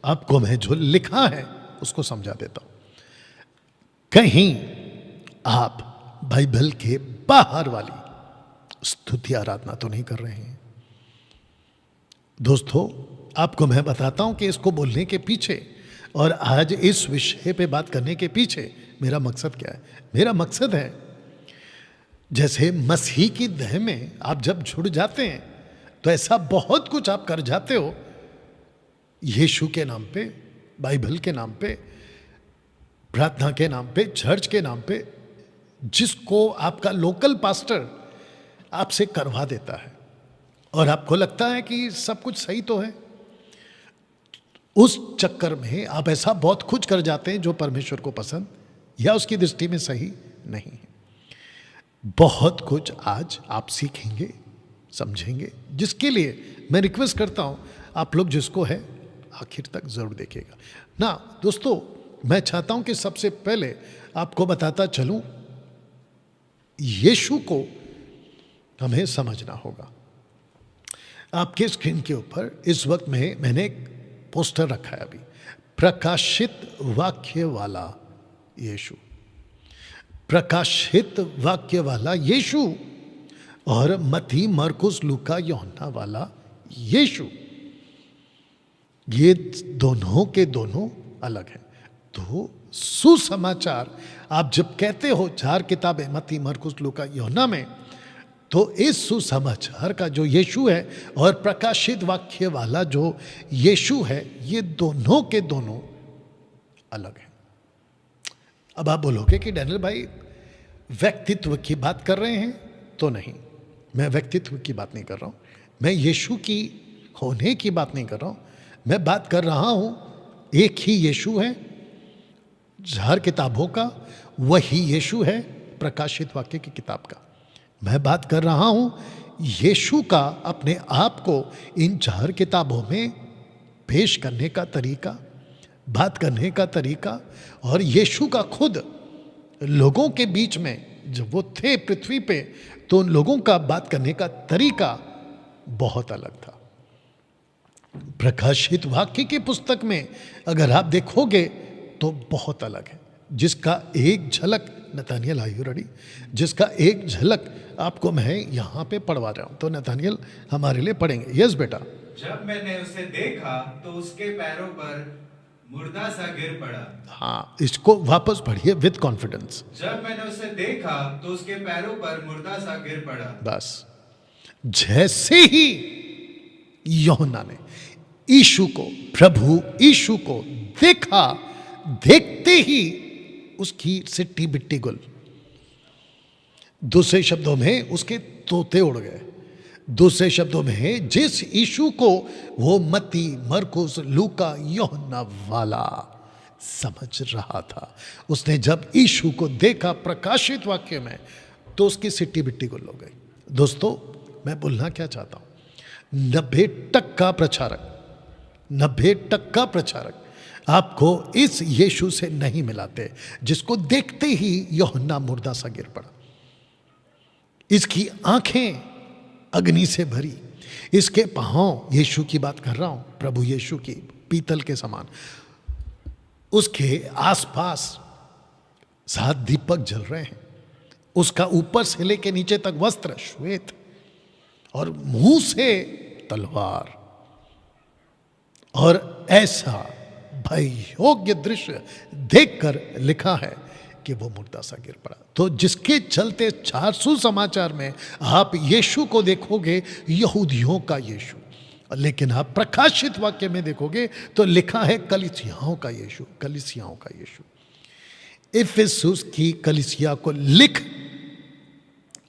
आपको मैं जो लिखा है उसको समझा देता हूं। कहीं आप बाइबल के बाहर वाली स्तुति आराधना तो नहीं कर रहे हैं। दोस्तों, आपको मैं बताता हूं कि इसको बोलने के पीछे और आज इस विषय पे बात करने के पीछे मेरा मकसद क्या है। मेरा मकसद है, जैसे मसीह की देह में आप जब जुड़ जाते हैं तो ऐसा बहुत कुछ आप कर जाते हो यीशु के नाम पे, बाइबल के नाम पे, प्रार्थना के नाम पे, चर्च के नाम पे, जिसको आपका लोकल पास्टर आपसे करवा देता है और आपको लगता है कि सब कुछ सही तो है। उस चक्कर में आप ऐसा बहुत कुछ कर जाते हैं जो परमेश्वर को पसंद या उसकी दृष्टि में सही नहीं है। बहुत कुछ आज आप सीखेंगे, समझेंगे, जिसके लिए मैं रिक्वेस्ट करता हूं आप लोग जिसको है आखिर तक जरूर देखिएगा ना। दोस्तों, मैं चाहता हूं कि सबसे पहले आपको बताता चलूं, यीशु को हमें समझना होगा। आपके स्क्रीन के ऊपर इस वक्त में मैंने एक पोस्टर रखा है अभी, प्रकाशित वाक्य वाला यीशु, प्रकाशित वाक्य वाला यीशु और मत्ती, मरकुस, लूका, यूहन्ना वाला यीशु, ये दोनों के दोनों अलग हैं। तो सुसमाचार आप जब कहते हो 4 किताबें मत्ती, मरकुस, लूका, यूहन्ना में, तो इस सुसमाचार का जो यीशु है और प्रकाशित वाक्य वाला जो यीशु है, ये दोनों के दोनों अलग हैं। अब आप बोलोगे कि डैनियल भाई व्यक्तित्व की बात कर रहे हैं, तो नहीं, मैं व्यक्तित्व की बात नहीं कर रहा हूं, मैं यीशु की होने की बात नहीं कर रहा हूं। मैं बात कर रहा हूं, एक ही यीशु है 4 किताबों का, वही यीशु है प्रकाशित वाक्य की किताब का। मैं बात कर रहा हूं यीशु का अपने आप को इन 4 किताबों में पेश करने का तरीका, बात करने का तरीका, और यीशु का खुद लोगों के बीच में जब वो थे पृथ्वी पे, तो उन लोगों का बात करने का तरीका बहुत अलग था। प्रकाशित वाक्य की पुस्तक में अगर आप देखोगे तो बहुत अलग है, जिसका एक झलक, नथानियल आर यू रेडी, जिसका एक झलक आपको मैं यहाँ पे पढ़वा रहा हूँ। तो नथानियल हमारे लिए पढ़ेंगे। यस बेटा। जब मैंने उसे देखा तो उसके पैरों पर मुर्दा सा गिर पड़ा। हाँ, इसको वापस पढ़िए विद कॉन्फिडेंस। जब मैंने उसे देखा तो उसके पैरों पर मुर्दा सा गिर पड़ा। बस जैसे ही यूहन्ना ने यीशु को, प्रभु यीशु को देखा, देखते ही उसकी सिट्टी बिट्टी गुल, दूसरे शब्दों में उसके तोते उड़ गए। दूसरे शब्दों में जिस यीशु को वो मत्ती, मरकुस, लूका, यूहन्ना वाला समझ रहा था, उसने जब यीशु को देखा प्रकाशित वाक्य में, तो उसकी सिट्टी बिट्टी गुल हो गई। दोस्तों, मैं बोलना क्या चाहता हूं, 90% प्रचारक, 90% प्रचारक आपको इस यीशु से नहीं मिलाते जिसको देखते ही यूहन्ना मुर्दा सा गिर पड़ा। इसकी आंखें अग्नि से भरी, इसके पांव, यीशु की बात कर रहा हूं, प्रभु यीशु की, पीतल के समान, उसके आसपास 7 दीपक जल रहे हैं, उसका ऊपर से लेके नीचे तक वस्त्र श्वेत और मुंह से तलवार, और ऐसा भययोग्य दृश्य देखकर लिखा है कि वो मुर्दा सा गिर पड़ा। तो जिसके चलते 4 सुसमाचार में आप यीशु को देखोगे यहूदियों का यीशु, लेकिन आप प्रकाशित वाक्य में देखोगे तो लिखा है कलीसियाओं का यीशु, कलीसियाओं का यीशु। इफिसुस की कलीसिया को लिख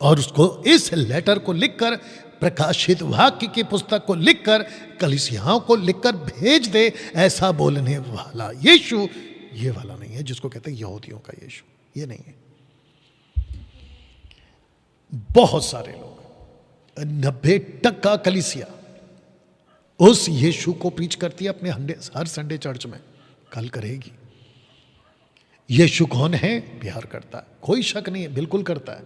और उसको इस लेटर को लिखकर, प्रकाशित वाक्य की पुस्तक को लिखकर, कलीसियाओं को लिखकर भेज दे, ऐसा बोलने वाला यीशु ये वाला नहीं है जिसको कहते हैं यहूदियों का यीशु, ये नहीं है। बहुत सारे लोग, 90% कलीसिया उस यीशु को प्रीच करती है अपने हर संडे चर्च में, कल करेगी। यीशु कौन है? प्यार करता है, कोई शक नहीं है, बिल्कुल करता है।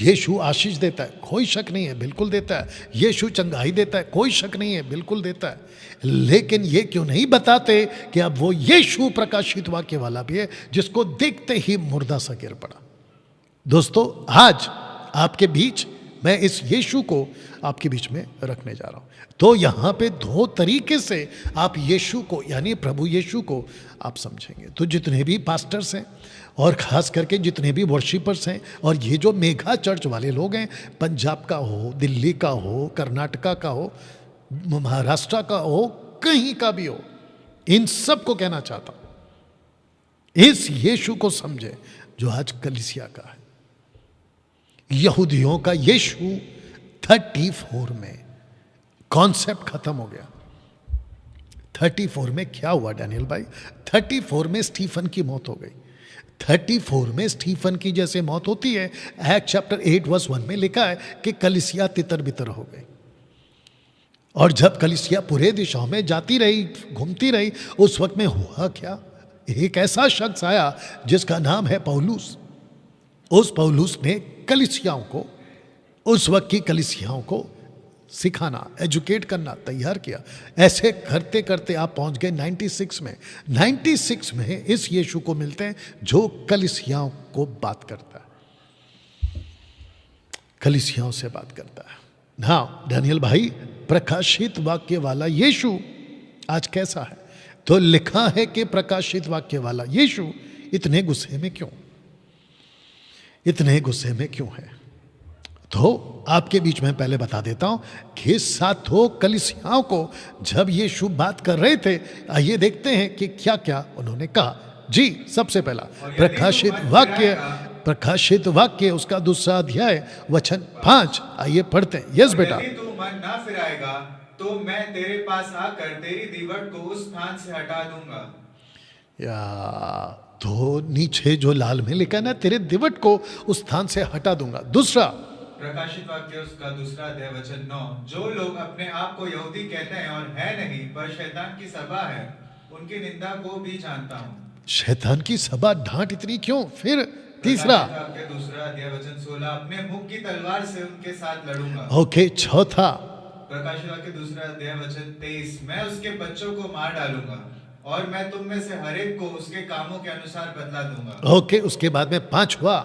यीशु आशीष देता है, कोई शक नहीं है, बिल्कुल देता है। यीशु चंगाई देता है, कोई शक नहीं है, बिल्कुल देता है। लेकिन ये क्यों नहीं बताते कि अब वो यीशु प्रकाशित वाक्य वाला भी है जिसको देखते ही मुर्दा सा गिर पड़ा। दोस्तों, आज आपके बीच मैं इस यीशु को आपके बीच में रखने जा रहा हूं। तो यहां पे दो तरीके से आप यीशु को यानी प्रभु यीशु को आप समझेंगे। तो जितने भी पास्टर्स हैं और ख़ास करके जितने भी वर्शिपर्स हैं और ये जो मेगा चर्च वाले लोग हैं, पंजाब का हो, दिल्ली का हो, कर्नाटका का हो, महाराष्ट्र का हो, कहीं का भी हो, इन सब को कहना चाहता हूं, इस यीशु को समझे जो आज कलीसिया का है। यहूदियों का यीशु 34 में कॉन्सेप्ट खत्म हो गया। 34 में क्या हुआ डैनियल भाई? 34 में स्टीफन की मौत हो गई। 34 में स्टीफन की जैसे मौत होती है, एक्ट चैप्टर 8 वर्स 1 में लिखा है कि कलीसिया तितर बितर हो गई। और जब कलीसिया पूरे दिशाओं में जाती रही, घूमती रही, उस वक्त में हुआ क्या? एक ऐसा शख्स आया जिसका नाम है पौलुस। उस पौलुस ने कलीसियाओं को, उस वक्त की कलीसियाओं को सिखाना, एजुकेट करना तैयार किया। ऐसे करते करते आप पहुंच गए 96 में। 96 में इस यीशु को मिलते हैं जो कलीसियाओं को बात करता है, कलीसियाओं से बात करता है। हाँ डैनियल भाई, प्रकाशित वाक्य वाला यीशु आज कैसा है? तो लिखा है कि प्रकाशित वाक्य वाला यीशु इतने गुस्से में क्यों? इतने गुस्से में क्यों है? तो आपके बीच में पहले बता देता हूं कि सातों कलीसियाओं को जब यीशु बात कर रहे थे, आइए देखते हैं कि क्या क्या उन्होंने कहा। जी, सबसे पहला प्रकाशित वाक्य उसका 2 अध्याय वचन 5, आइए पढ़ते हैं। यस बेटा। यदि तू मन ना फिराएगा तो मैं तेरे पास आकर तेरी दीवट को उस स्थान से हटा दूंगा। या तो नीचे जो लाल में लिखा ना, तेरे दिवट को उस स्थान से हटा दूंगा। दूसरा प्रकाशित वाक्य उसका 2 अध्याय वचन 9, जो लोग अपने आप को यहूदी कहते हैं और है नहीं पर शैतान की सभा है, उनकी निंदा को भी जानता हूँ। शैतान की सभा, डांट इतनी क्यों? फिर तीसरा 2 अध्याय वचन 16, अपने मुख की तलवार से उनके साथ लड़ूंगा। ओके। चौथा प्रकाशित वाक्य 2 अध्याय वचन 23, मैं उसके बच्चों को मार डालूंगा और मैं तुम में से हर एक को उसके कामों के अनुसार बदला दूंगा। ओके। उसके बाद में पांचवा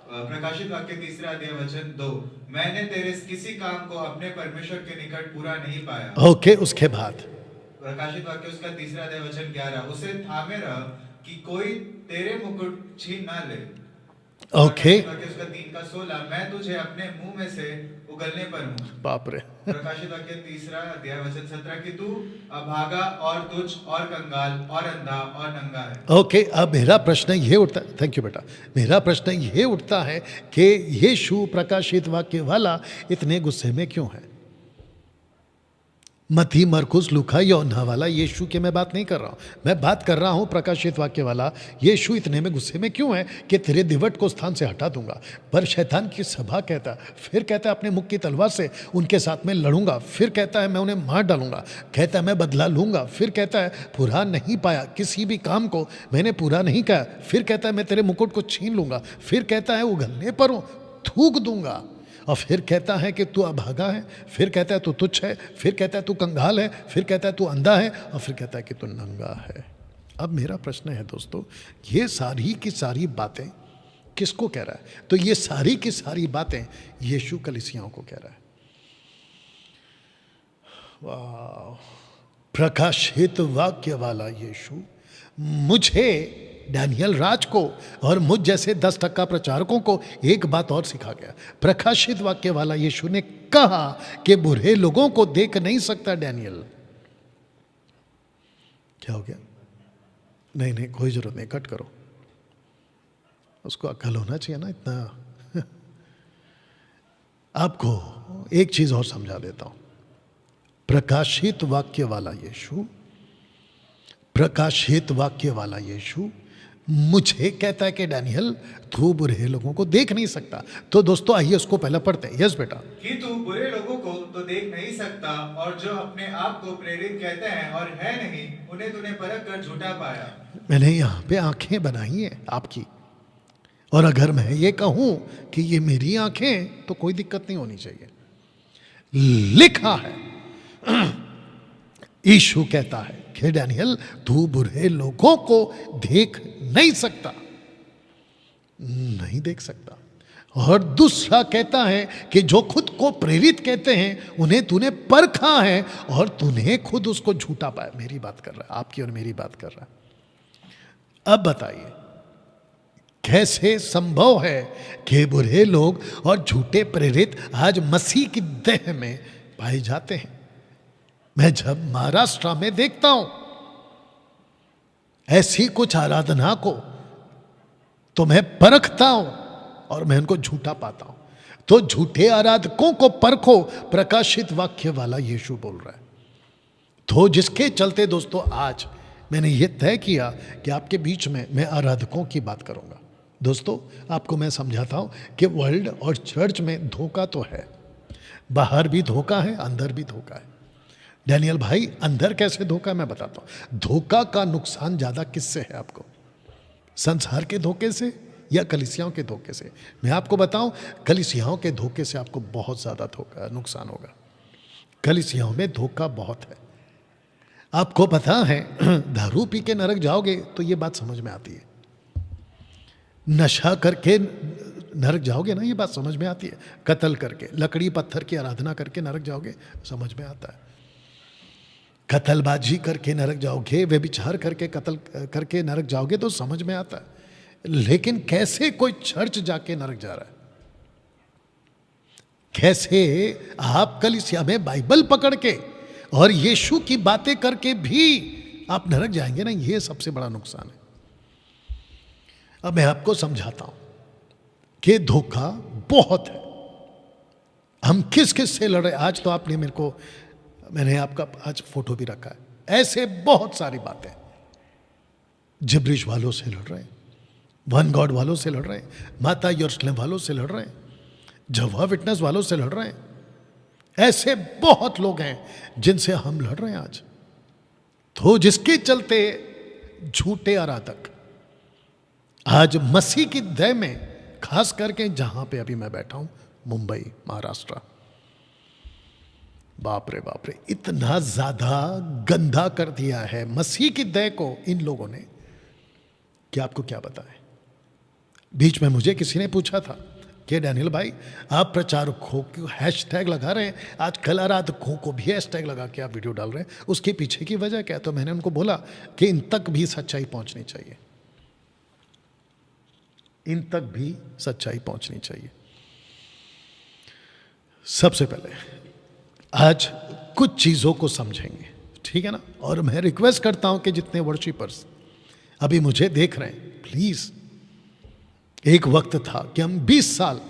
प्रकाशित वाक्य 3 अध्याय वचन 2, मैंने तेरे किसी काम को अपने परमेश्वर के निकट पूरा नहीं पाया। ओके। उसके बाद प्रकाशित वाक्य उसका 3 अध्याय वचन 11, उसे थामे रह कि कोई तेरे मुकुट छीन ना ले। ओके। उसका 3:16, मैं तुझे अपने मुंह में से उगलने पर हूँ। बाप रे। प्रकाशित वाक्य 3 अध्याय वचन 17, कि तू अभागा और तुच्छ और कंगाल और अंधा और नंगा है। ओके। अब मेरा प्रश्न ये उठता है, थैंक यू बेटा, मेरा प्रश्न ये उठता है कि यीशु प्रकाशित वाक्य वाला इतने गुस्से में क्यों है? मत्ती, मरकुस, लूका, यूहन्ना वाला यीशु की मैं बात नहीं कर रहा हूँ, मैं बात कर रहा हूँ प्रकाशित वाक्य वाला यीशु इतने में गुस्से में क्यों है कि तेरे दिवट को स्थान से हटा दूंगा। पर शैतान की सभा कहता है, फिर कहता है अपने मुख की तलवार से उनके साथ में लड़ूंगा, फिर कहता है मैं उन्हें मार डालूंगा, कहता है मैं बदला लूंगा, फिर कहता है पूरा नहीं पाया किसी भी काम को मैंने पूरा नहीं किया, फिर कहता है मैं तेरे मुकुट को छीन लूंगा, फिर कहता है उगलने पर हूँ थूक दूंगा, और फिर कहता है कि तू अभागा है, फिर कहता है तू तुच्छ है, फिर कहता है तू कंगाल है, फिर कहता है तू अंधा है, और फिर कहता है कि तू नंगा है। अब मेरा प्रश्न है दोस्तों, ये सारी की सारी बातें किसको कह रहा है? तो ये सारी की सारी बातें यीशु कलीसियाओं को कह रहा है। वाह! प्रकाशित वाक्य वाला यीशु मुझे, डैनियल राज को और मुझ जैसे 10% प्रचारकों को एक बात और सिखा गया। प्रकाशित वाक्य वाला यीशु ने कहा कि बुरे लोगों को देख नहीं सकता डैनियल। क्या हो गया? नहीं, कोई जरूरत नहीं, कट करो, उसको अक्ल होना चाहिए ना इतना। आपको एक चीज और समझा देता हूं। प्रकाशित वाक्य वाला यीशु, प्रकाशित वाक्य वाला यीशु मुझे कहता है कि डैनियल तू बुरे लोगों को देख नहीं सकता। तो दोस्तों आइए उसको पहले पढ़ते हैं। यस बेटा। कि तू बुरे लोगों को तो देख नहीं सकता, और जो अपने आप को प्रेरित कहते हैं और है नहीं, उन्हें तूने परख कर झूठा पाया। मैंने यहाँ पे आंखें बनाई हैं आपकी, और अगर मैं ये कहूं कि ये मेरी आंखें तो कोई दिक्कत नहीं होनी चाहिए। लिखा है, यीशु कहता है कि डैनियल तू बुरे लोगों को देख नहीं सकता, नहीं देख सकता। और दूसरा कहता है कि जो खुद को प्रेरित कहते हैं उन्हें तूने परखा है और तूने खुद उसको झूठा पाया। मेरी बात कर रहा है, आपकी और मेरी बात कर रहा है। अब बताइए कैसे संभव है कि बुरे लोग और झूठे प्रेरित आज मसीह की देह में पाए जाते हैं। मैं जब महाराष्ट्र में देखता हूं ऐसी कुछ आराधना को तो मैं परखता हूं और मैं उनको झूठा पाता हूं। तो झूठे आराधकों को परखो, प्रकाशित वाक्य वाला यीशु बोल रहा है। तो जिसके चलते दोस्तों आज मैंने ये तय किया कि आपके बीच में मैं आराधकों की बात करूंगा। दोस्तों आपको मैं समझाता हूं कि वर्ल्ड और चर्च में धोखा तो है, बाहर भी धोखा है, अंदर भी धोखा है। डैनियल भाई अंदर कैसे धोखा है मैं बताता हूं। धोखा का नुकसान ज्यादा किससे है आपको, संसार के धोखे से या कलीसियाओं के धोखे से? मैं आपको बताऊं, कलीसियाओं के धोखे से आपको बहुत ज्यादा धोखा नुकसान होगा। कलीसियाओं में धोखा बहुत है। आपको पता है दारू पी के नरक जाओगे तो ये बात समझ में आती है, नशा करके नरक जाओगे ना, ये बात समझ में आती है, कत्ल करके लकड़ी पत्थर की आराधना करके नरक जाओगे समझ में आता है, कत्लबाजी करके नरक जाओगे, व्यभिचार करके कत्ल करके नरक जाओगे तो समझ में आता है। लेकिन कैसे कोई चर्च जाके नरक जा रहा है, कैसे आप कलीसिया में बाइबल पकड़ के और यीशु की बातें करके भी आप नरक जाएंगे ना, ये सबसे बड़ा नुकसान है। अब मैं आपको समझाता हूं कि धोखा बहुत है। हम किस किस से लड़ रहे। आज तो आपने मैंने आपका आज फोटो भी रखा है। ऐसे बहुत सारी बातें, जिब्रिश वालों से लड़ रहे हैं, वन गॉड वालों से लड़ रहे हैं, माता यरूशलेम वालों से लड़ रहे हैं, जवा विटनेस वालों से लड़ रहे हैं। ऐसे बहुत लोग हैं जिनसे हम लड़ रहे हैं आज। तो जिसके चलते झूठे आराधक आज मसीह की देह में, खास करके जहां पे अभी मैं बैठा हूं मुंबई महाराष्ट्र, बाप रे बाप रे, इतना ज्यादा गंदा कर दिया है मसीह की देह को इन लोगों ने कि आपको क्या बताएं। बीच में मुझे किसी ने पूछा था कि डैनियल भाई आप प्रचारकों को हैशटैग लगा रहे हैं, आज कल आराधकों को भी हैशटैग लगा के आप वीडियो डाल रहे हैं, उसके पीछे की वजह क्या है? तो मैंने उनको बोला कि इन तक भी सच्चाई पहुंचनी चाहिए, इन तक भी सच्चाई पहुंचनी चाहिए। सबसे पहले आज कुछ चीजों को समझेंगे, ठीक है ना? और मैं रिक्वेस्ट करता हूं कि जितने वर्शिपर्स अभी मुझे देख रहे हैं, प्लीज, एक वक्त था कि हम 20 साल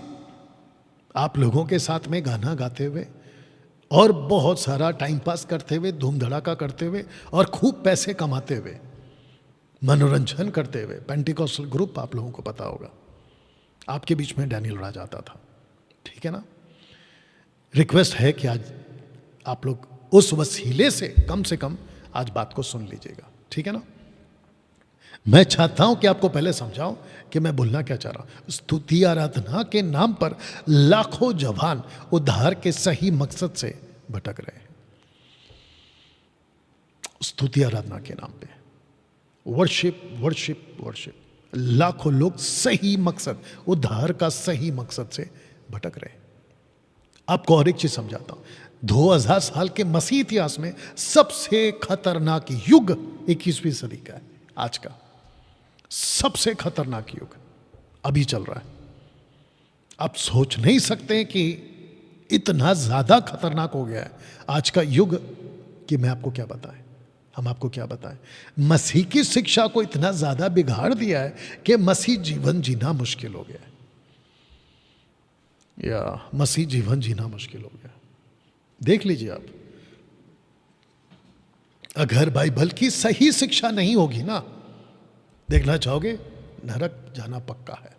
आप लोगों के साथ में गाना गाते हुए और बहुत सारा टाइम पास करते हुए, धूम धड़ाका करते हुए और खूब पैसे कमाते हुए, मनोरंजन करते हुए, पेंटिकॉस्टल ग्रुप आप लोगों को पता होगा, आपके बीच में डैनियल राज आता था, ठीक है ना? रिक्वेस्ट है कि आज आप लोग उस वसीले से कम आज बात को सुन लीजिएगा, ठीक है ना? मैं चाहता हूं कि आपको पहले समझाऊं कि मैं बोलना क्या चाह रहा हूं। स्तुति आराधना के नाम पर लाखों जवान उद्धार के सही मकसद से भटक रहे हैं। स्तुति आराधना के नाम पे वर्शिप वर्शिप वर्शिप, लाखों लोग सही मकसद, उद्धार का सही मकसद से भटक रहे हैं। आपको और एक चीज समझाता हूं, 2000 साल के मसीह इतिहास में सबसे खतरनाक युग 21वीं सदी का है। आज का सबसे खतरनाक युग अभी चल रहा है। आप सोच नहीं सकते कि इतना ज्यादा खतरनाक हो गया है आज का युग कि मैं आपको क्या बताएं, हम आपको क्या बताएं। मसीह की शिक्षा को इतना ज्यादा बिगाड़ दिया है कि मसीह जीवन जीना मुश्किल हो गया है, या मसीह जीवन जीना मुश्किल हो गया। देख लीजिए आप, अगर बाइबल की सही शिक्षा नहीं होगी ना, देखना चाहोगे? नरक जाना पक्का है,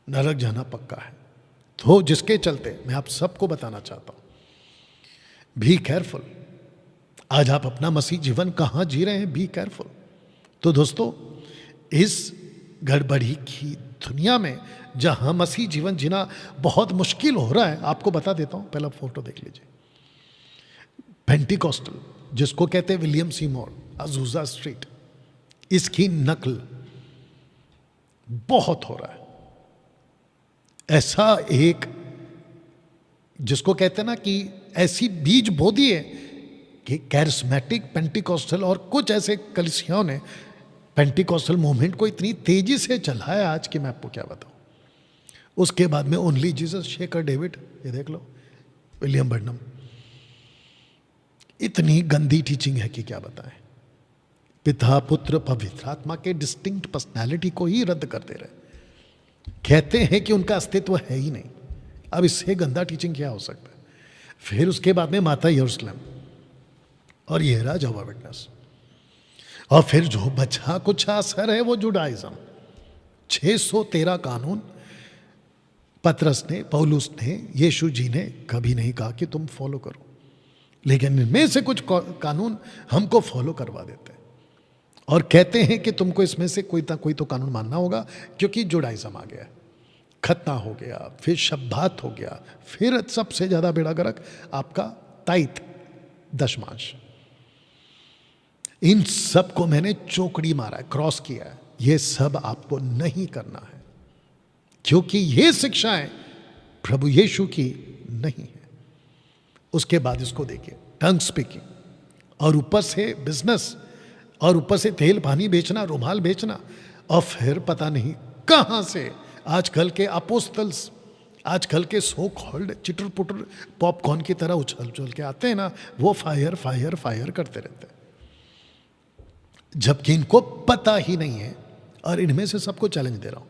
नरक जाना पक्का है। तो जिसके चलते मैं आप सबको बताना चाहता हूं, बी केयरफुल। आज आप अपना मसीह जीवन कहां जी रहे हैं? Be careful. तो दोस्तों, इस गड़बड़ी की दुनिया में जहां मसीह जीवन जीना बहुत मुश्किल हो रहा है, आपको बता देता हूं, पहला फोटो देख लीजिए। पेंटिकॉस्टल, जिसको कहते हैं विलियम सीमोर, अजूजा स्ट्रीट, इसकी नकल बहुत हो रहा है। ऐसा एक, जिसको कहते हैं ना कि ऐसी बीज बो दी है कि कैरिस्मेटिक, पेंटिकॉस्टल और कुछ ऐसे कलीसियाओं ने पेंटिकॉस्टल मूवमेंट को इतनी तेजी से चला है आज कि मैं आपको क्या बताऊं। उसके बाद में ओनली जीसस, शेकर डेविड, ये देख लो, विलियम बर्नम, इतनी गंदी टीचिंग है कि क्या बताएं। पिता, पुत्र, पवित्र आत्मा के डिस्टिंक्ट पर्सनैलिटी को ही रद्द कर दे रहे, कहते हैं कि उनका अस्तित्व है ही नहीं। अब इससे गंदा टीचिंग क्या हो सकता है? फिर उसके बाद में माता यरूशलेम और ये रहा जहोवा विटनेस, और फिर जो बचा कुछ असर है वो जुडाइज्म। 613 कानून पतरस ने, पौलुस ने, यीशु जी ने कभी नहीं कहा कि तुम फॉलो करो, लेकिन इनमें से कुछ कानून हमको फॉलो करवा देते हैं और कहते हैं कि तुमको इसमें से कोई तो कानून मानना होगा, क्योंकि जुडाइज्म आ गया, खतना हो गया, फिर शब्बात हो गया, फिर सबसे ज्यादा बेड़ा गर्क आपका ताइत, दशमांश। इन सब को मैंने चौकड़ी मारा है, क्रॉस किया है। ये सब आपको नहीं करना है, क्योंकि ये शिक्षाएं प्रभु यीशु की नहीं है। उसके बाद इसको देखिए, टंग स्पीकिंग, और ऊपर से बिजनेस, और ऊपर से तेल पानी बेचना, रुमाल बेचना, और फिर पता नहीं कहां से आजकल के अपोस्टल्स, आजकल के so called cheater putter popcorn की तरह उछल उछल के आते हैं ना, वो फायर फायर फायर करते रहते हैं, जबकि इनको पता ही नहीं है। और इनमें से सबको चैलेंज दे रहा हूं,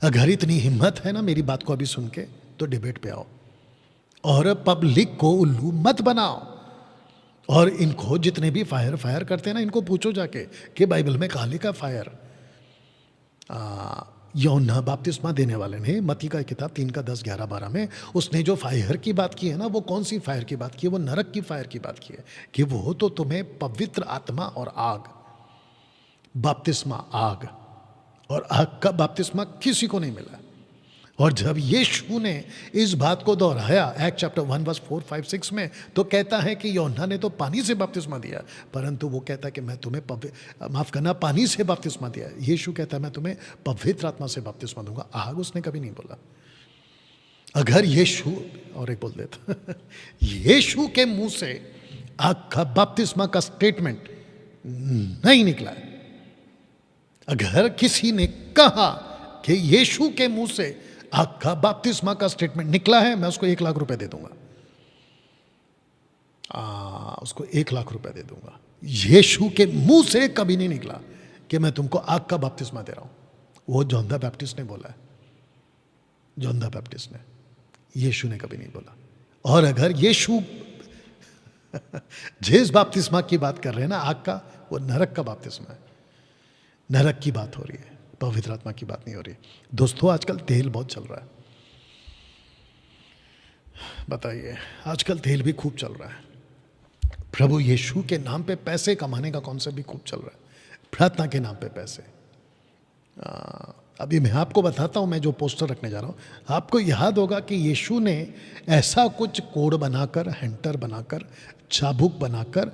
अगर इतनी हिम्मत है ना मेरी बात को अभी सुन के, तो डिबेट पे आओ और पब्लिक को उल्लू मत बनाओ। और इनको जितने भी फायर फायर करते हैं ना, इनको पूछो जाके कि बाइबल में कहाँ लिखा फायर। यूहन्ना बपतिस्मा देने वाले ने मत्ती का किताब 3 का 10, 11, 12 में उसने जो फायर की बात की है ना, वो कौन सी फायर की बात की है? वो नरक की फायर की बात की है, कि वो तो तुम्हें पवित्र आत्मा और आग, बपतिस्मा आग, और आग का बपतिस्मा किसी को नहीं मिला। और जब यीशु ने इस बात को दोहराया एक्ट चैप्टर 1 वर्स 4, 5, 6 में, तो कहता है कि यूहन्ना ने तो पानी से बपतिस्मा दिया, परंतु वो कहता है कि मैं तुम्हें माफ करना, पानी से बपतिस्मा दिया। यीशु कहता है मैं तुम्हें पवित्र आत्मा से बपतिस्मा दूंगा। आग उसने कभी नहीं बोला। अगर यीशु, और एक बोल देता यीशु के मुंह से आग का बपतिस्मा का स्टेटमेंट नहीं निकला है। अगर किसी ने कहा कि यीशु के मुंह से आग का बपतिस्मा का स्टेटमेंट निकला है, मैं उसको 1 लाख रुपए दे दूंगा। उसको 1 लाख रुपए दे दूंगा। यीशु के मुंह से कभी नहीं निकला कि मैं तुमको आग का बपतिस्मा दे रहा हूं। वो जॉन द बैप्टिस्ट ने बोला है, जॉन द बैप्टिस्ट ने, यीशु ने कभी नहीं बोला। और अगर यीशु जिस बपतिस्मा की बात कर रहे हैं ना, आग का, वो नरक का बपतिस्मा है। नरक की बात हो रही है, पवित्र आत्मा की बात नहीं हो रही। दोस्तों, आजकल तेल बहुत चल रहा है, बताइए, आजकल तेल भी खूब चल रहा है। प्रभु यीशु के नाम पे पैसे कमाने का कॉन्सेप्ट भी खूब चल रहा है, प्रार्थना के नाम पे पैसे। अभी मैं आपको बताता हूं, मैं जो पोस्टर रखने जा रहा हूं, आपको याद होगा कि यीशु ने ऐसा कुछ कोड बनाकर, हैंटर बनाकर, चाबुक बनाकर,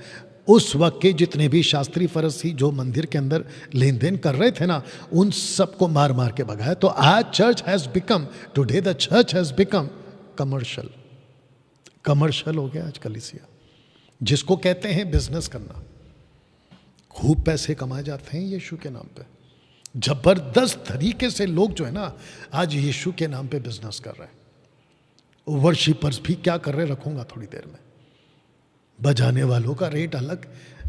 उस वक्त के जितने भी शास्त्री फरीसी जो मंदिर के अंदर लेन देन कर रहे थे ना, उन सबको मार मार के भगाया। तो आज church has become, today the church has become commercial. Commercial हो गया आज कलीसिया, जिसको कहते हैं बिजनेस करना। खूब पैसे कमाए जाते हैं यीशु के नाम पे, जबरदस्त तरीके से लोग जो है ना आज यीशु के नाम पे बिजनेस कर रहे हैं। वर्शिपर्स भी क्या कर रहे, रखूंगा थोड़ी देर में। बजाने वालों का रेट अलग,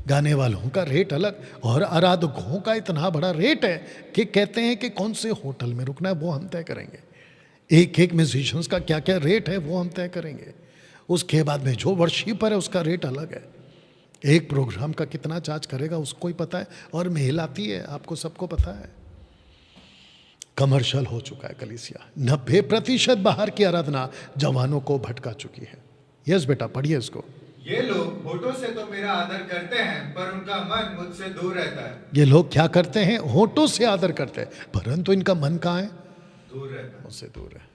गाने वालों का रेट अलग, और आराधकों का इतना बड़ा रेट है कि कहते हैं कि कौन से होटल में रुकना है वो हम तय करेंगे। एक एक म्यूजिशियंस का क्या क्या रेट है वो हम तय करेंगे। उसके बाद में जो वर्शिपर है उसका रेट अलग है। एक प्रोग्राम का कितना चार्ज करेगा उसको ही पता है, और मेल आती है, आपको सबको पता है। कमर्शियल हो चुका है कलीसिया। 90% बाहर की आराधना जवानों को भटका चुकी है। यस बेटा, पढ़िए इसको। ये लोग होठों से तो मेरा आदर करते हैं, पर उनका मन मुझसे दूर रहता है। ये लोग क्या करते हैं? होठों से आदर करते हैं, परंतु इनका मन कहाँ है? दूर रहता है। मुझसे दूर है।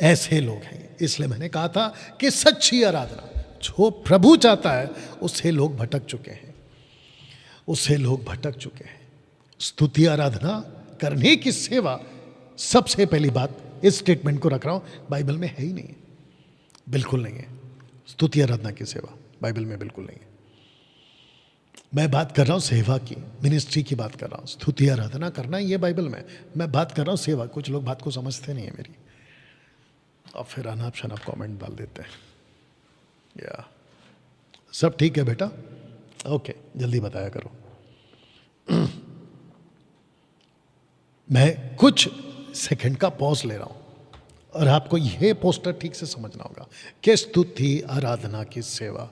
ऐसे लोग हैं। इसलिए मैंने कहा था कि सच्ची आराधना जो प्रभु चाहता है उससे लोग भटक चुके हैं, उससे लोग भटक चुके हैं। स्तुति आराधना करने की सेवा, सबसे पहली बात, इस स्टेटमेंट को रख रहा हूं, बाइबल में है ही नहीं, बिल्कुल नहीं है। स्तुति आराधना की सेवा बाइबल में बिल्कुल नहीं है। मैं बात कर रहा हूं सेवा की, मिनिस्ट्री की बात कर रहा हूं। स्तुति आराधना करना ये बाइबल में, मैं बात कर रहा हूं सेवा। कुछ लोग बात को समझते नहीं है मेरी, और फिर अनाप शनाप कमेंट डाल देते हैं। या सब ठीक है बेटा? ओके, जल्दी बताया करो। मैं कुछ सेकंड का पॉज ले रहा हूं, और आपको यह पोस्टर ठीक से समझना होगा कि स्तुति आराधना की सेवा,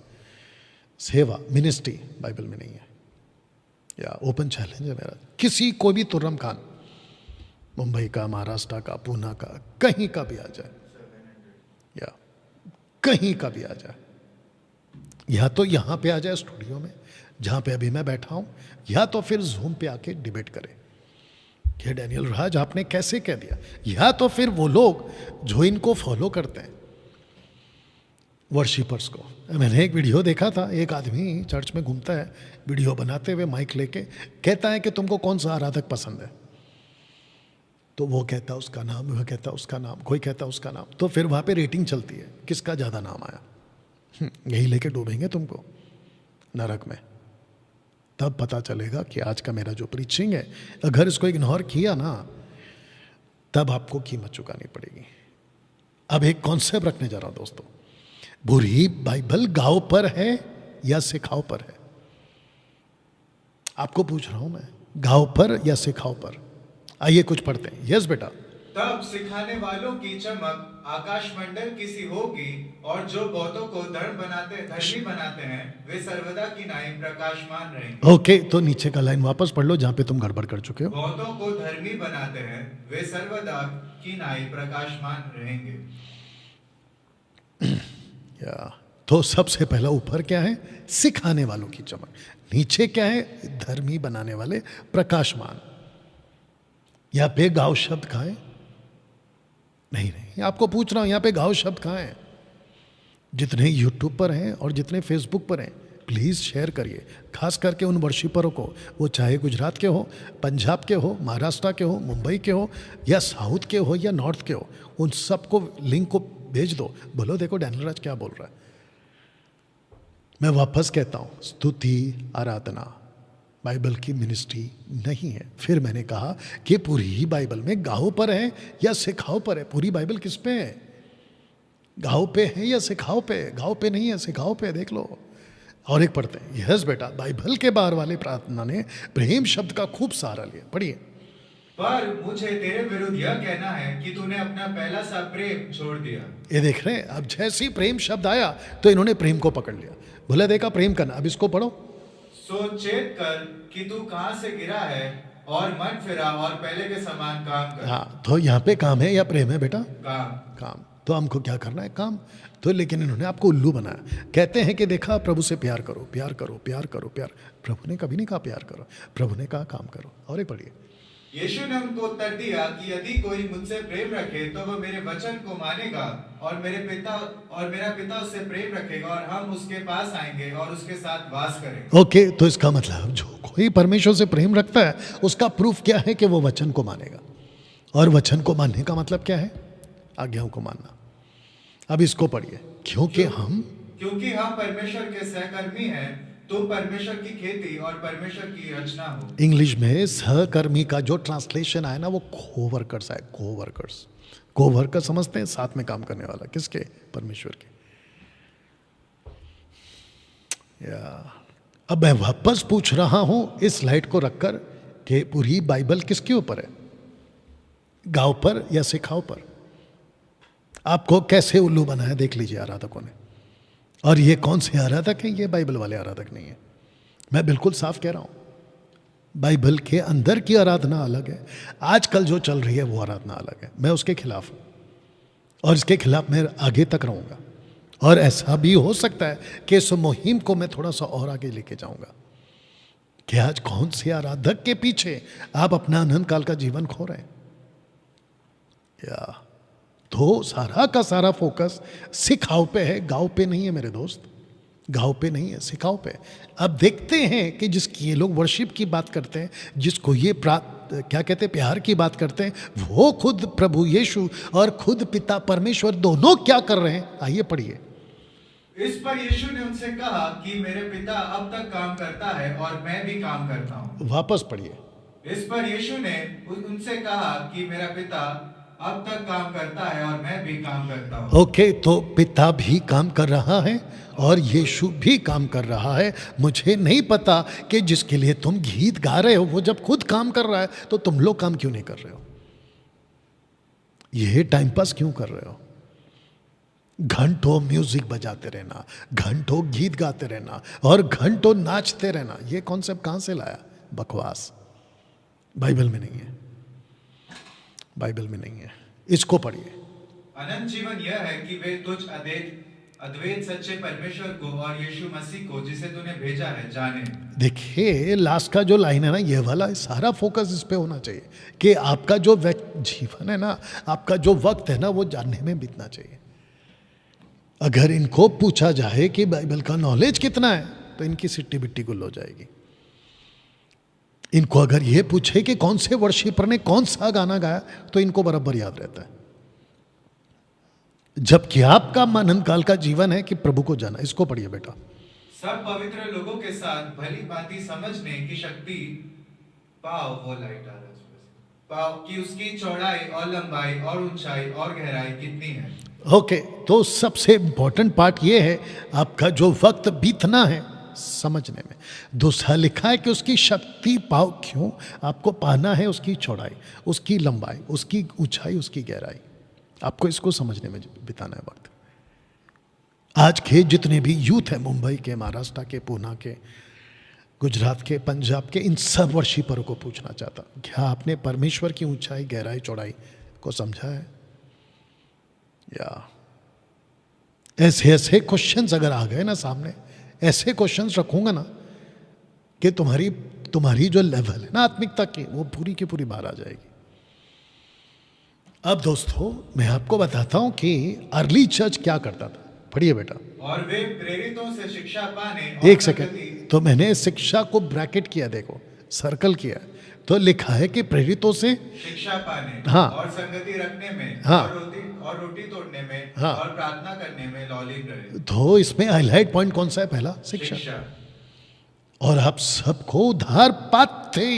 सेवा मिनिस्ट्री बाइबल में नहीं है। या ओपन चैलेंज है मेरा, किसी को भी तुर्रम खान, मुंबई का, महाराष्ट्र का, पूना का, कहीं का भी आ जाए, या कहीं का भी आ जाए, या तो यहां पे आ जाए स्टूडियो में जहां पे अभी मैं बैठा हूं, या तो फिर जूम पे आके डिबेट करे कि डैनियल राज आपने कैसे कह दिया, या तो फिर वो लोग जो इनको फॉलो करते हैं वर्शिपर्स को। मैंने एक वीडियो देखा था, एक आदमी चर्च में घूमता है, वीडियो बनाते हुए माइक लेके कहता है कि तुमको कौन सा आराधक पसंद है, तो वो कहता उसका नाम, वह कहता उसका नाम, कोई कहता उसका नाम, तो फिर वहाँ पे रेटिंग चलती है किसका ज़्यादा नाम आया। यही लेके डूबेंगे तुमको नरक में। तब पता चलेगा कि आज का मेरा जो प्रीचिंग है, अगर इसको इग्नोर किया ना, तब आपको कीमत चुकानी पड़ेगी। अब एक कॉन्सेप्ट रखने जा रहा हूं दोस्तों, बुरी बाइबल गांव पर है या सिखाओ पर है? आपको पूछ रहा हूं मैं, गांव पर या सिखाओ पर? आइए कुछ पढ़ते हैं। यस बेटा। तब सिखाने वालों की चमक आकाश मंडल की सी होगी, और जो बहुतों को धर्मी बनाते हैं वे सर्वदा की नाई प्रकाशमान रहेंगे। ओके, तो नीचे का लाइन वापस पढ़ लो जहां पे तुम गड़बड़ कर चुके हो। बहुतों को धर्मी बनाते हैं वे सर्वदा की नाई प्रकाशमान रहेंगे। या तो सबसे पहला ऊपर क्या है? सिखाने वालों की चमक। नीचे क्या है? धर्मी बनाने वाले प्रकाशमान। यहां पे गांव शब्द कहां है? नहीं, आपको पूछ रहा हूं, यहां पे गांव शब्द कहां है? जितने यूट्यूब पर हैं और जितने फेसबुक पर हैं, प्लीज़ शेयर करिए, खास करके उन वर्शिपरों को, वो चाहे गुजरात के हो, पंजाब के हो, महाराष्ट्र के हो, मुंबई के हो, या साउथ के हो, या नॉर्थ के हो, उन सबको लिंक को भेज दो, बोलो देखो डैनियल राज क्या बोल रहा है। मैं वापस कहता हूं, स्तुति आराधना बाइबल की मिनिस्ट्री नहीं है। फिर मैंने कहा कि पूरी बाइबल में गाँव पर है या सिखाओ पर है? पूरी बाइबल किस पे है? गाँव पे है या सिखाओ पे? गाँव पे नहीं है, सिखाओ पे, देख लो। और एक पढ़ते हैं। यस बेटा, बाइबल के बाहर वाले प्रार्थना ने प्रेम शब्द का खूब सहारा लिया। पढ़िए। पर मुझे तेरे विरुद्ध यह कहना है कि तूने अपना पहला सा प्रेम छोड़ दिया। ये देख रहे हैं, अब जैसे ही प्रेम शब्द आया तो इन्होंने प्रेम को पकड़ लिया। भले देखा प्रेम करना। अब इसको पढ़ो। सो चेत कर कि तू कहां से गिरा है, और मन फिरा और पहले के समान काम कर। हाँ, तो यहाँ पे काम है या प्रेम है बेटा? काम। तो हमको क्या करना है? काम। तो लेकिन इन्होंने आपको उल्लू बनाया। कहते हैं कि देखा, प्रभु से प्यार करो, प्यार करो, प्यार करो, प्यार। प्रभु ने कभी नहीं कहा प्यार करो, प्रभु ने कहा काम करो। और एक पढ़िए। यीशु ने उनको उत्तर दिया कि यदि कोई मुझसे प्रेम रखे तो वह मेरे वचन को मानेगा, और मेरा पिता उससे प्रेम रखेगा, और हम उसके पास आएंगे और उसके साथ वास करेंगे। ओके, तो इसका मतलब जो कोई परमेश्वर से प्रेम रखता है उसका प्रूफ क्या है? कि वो वचन को मानेगा। और वचन को मानने का मतलब क्या है? आज्ञाओं को मानना। अब इसको पढ़िए। क्योंकि हम परमेश्वर के सहकर्मी हैं, तुम परमेश्वर की खेती और परमेश्वर की रचना हो। इंग्लिश में सहकर्मी का जो ट्रांसलेशन आया ना, वो कोवर्कर्स है। कोवर्कर्स, कोवर्कर समझते हैं? साथ में काम करने वाला। किसके? परमेश्वर के। अब मैं वापस पूछ रहा हूं इस स्लाइड को रखकर कि पूरी बाइबल किसके ऊपर है? गांव पर या सिखाओ पर? आपको कैसे उल्लू बनाया देख लीजिए आराधकों ने। और ये कौन से आराधक हैं? ये बाइबल वाले आराधक नहीं है। मैं बिल्कुल साफ कह रहा हूं, बाइबल के अंदर की आराधना अलग है, आजकल जो चल रही है वो आराधना अलग है। मैं उसके खिलाफ हूं और इसके खिलाफ मैं आगे तक रहूंगा। और ऐसा भी हो सकता है कि इस मुहिम को मैं थोड़ा सा और आगे लेके जाऊंगा कि आज कौन से आराधक के पीछे आप अपना अनंत काल का जीवन खो रहे हैं। या तो सारा का सारा फोकस सिखाओ पे है, गाँव पे नहीं है मेरे दोस्त, गाँव पे नहीं है, सिखाओ पे। अब देखते हैं कि जिसकी ये लोग वर्शिप की बात करते हैं, जिसको ये क्या कहते हैं, प्यार की बात करते हैं, वो खुद प्रभु यीशु और खुद पिता परमेश्वर दोनों क्या कर रहे हैं, आइए पढ़िए। इस पर यीशु ने उनसे कहा कि मेरे पिता अब तक काम करता है और मैं भी काम करता हूँ। वापस पढ़िए। इस पर यीशु ने उनसे कहा कि मेरा पिता अब तक काम करता है और मैं भी काम करता हूँ। ओके, तो पिता भी काम कर रहा है और यीशु भी काम कर रहा है। मुझे नहीं पता कि जिसके लिए तुम गीत गा रहे हो वो जब खुद काम कर रहा है तो तुम लोग काम क्यों नहीं कर रहे हो? ये टाइम पास क्यों कर रहे हो? घंटों म्यूजिक बजाते रहना, घंटों गीत गाते रहना और घंटों नाचते रहना, ये कॉन्सेप्ट कहां से लाया? बकवास, बाइबल में नहीं है, बाइबल में नहीं है। इसको पढ़िए। अनंत जीवन यह है कि वे तुझ अद्वैत सच्चे परमेश्वर को और यीशु मसीह को जिसे तूने भेजा है जाने। देखिए लास्ट का जो लाइन है ना, ये वाला सारा फोकस इस पे होना चाहिए कि आपका जो जीवन है ना, आपका जो वक्त है ना, वो जानने में बीतना चाहिए। अगर इनको पूछा जाए कि बाइबल का नॉलेज कितना है तो इनकी सिट्टी बिट्टी गुल हो जाएगी। इनको अगर ये पूछे कि कौन से वर्शिपर ने कौन सा गाना गाया तो इनको बराबर याद रहता है। जबकि आपका अनंत काल का जीवन है कि प्रभु को जाना। इसको पढ़िए बेटा। सब पवित्र लोगों के साथ भली भांति समझने की शक्ति पाओ, वो लाइट आ रहा है पाओ कि उसकी चौड़ाई और लंबाई और ऊंचाई और गहराई कितनी है। ओके, तो सबसे इंपॉर्टेंट पार्ट ये है आपका जो वक्त बीतना है समझने में। दूसरा लिखा है कि उसकी शक्ति पाओ। क्यों आपको पाना है? उसकी चौड़ाई, उसकी लंबाई, उसकी ऊंचाई, उसकी गहराई। आपको इसको समझने में बिताना है वक्त। आज के जितने भी यूथ हैं, मुंबई के, महाराष्ट्र के, पूना के, गुजरात के, पंजाब के, इन सब वर्शिपरों को पूछना चाहता, क्या आपने परमेश्वर की ऊंचाई, गहराई, चौड़ाई को समझा है? या ऐसे ऐसे क्वेश्चंस अगर आ गए ना सामने, ऐसे क्वेश्चंस रखूंगा ना कि तुम्हारी जो लेवल है ना आत्मिकता की, वो पूरी की पूरी बाहर आ जाएगी। अब दोस्तों मैं आपको बताता हूं कि अर्ली चर्च क्या करता था। पढ़िए बेटा। और वे प्रेरितों से शिक्षा पाने। एक सेकंड, तो मैंने शिक्षा को ब्रैकेट किया, देखो सर्कल किया, तो लिखा है कि प्रेरितों से शिक्षा पाने, हाँ, और संगति रखने में, हाँ, और रोटी तोड़ने में, हाँ, और प्रार्थना करने में लौलीन रहे। तो इसमें हाईलाइट पॉइंट कौन सा है? पहला शिक्षा। और आप सबको उद्धार पाते,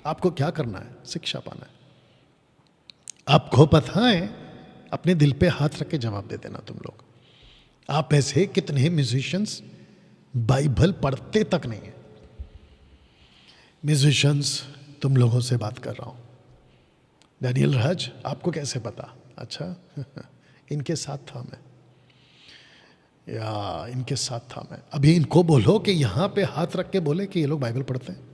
आपको क्या करना है? शिक्षा पाना है। आपको पता है, अपने दिल पे हाथ रख के जवाब दे देना तुम लोग। आप ऐसे कितने म्यूजिशियंस बाइबल पढ़ते तक नहीं है? म्यूजिशियंस तुम लोगों से बात कर रहा हूं। डैनियल राज, आपको कैसे पता? अच्छा इनके साथ था मैं, या इनके साथ था मैं। अभी इनको बोलो कि यहां पे हाथ रख के बोले कि ये लोग बाइबल पढ़ते हैं।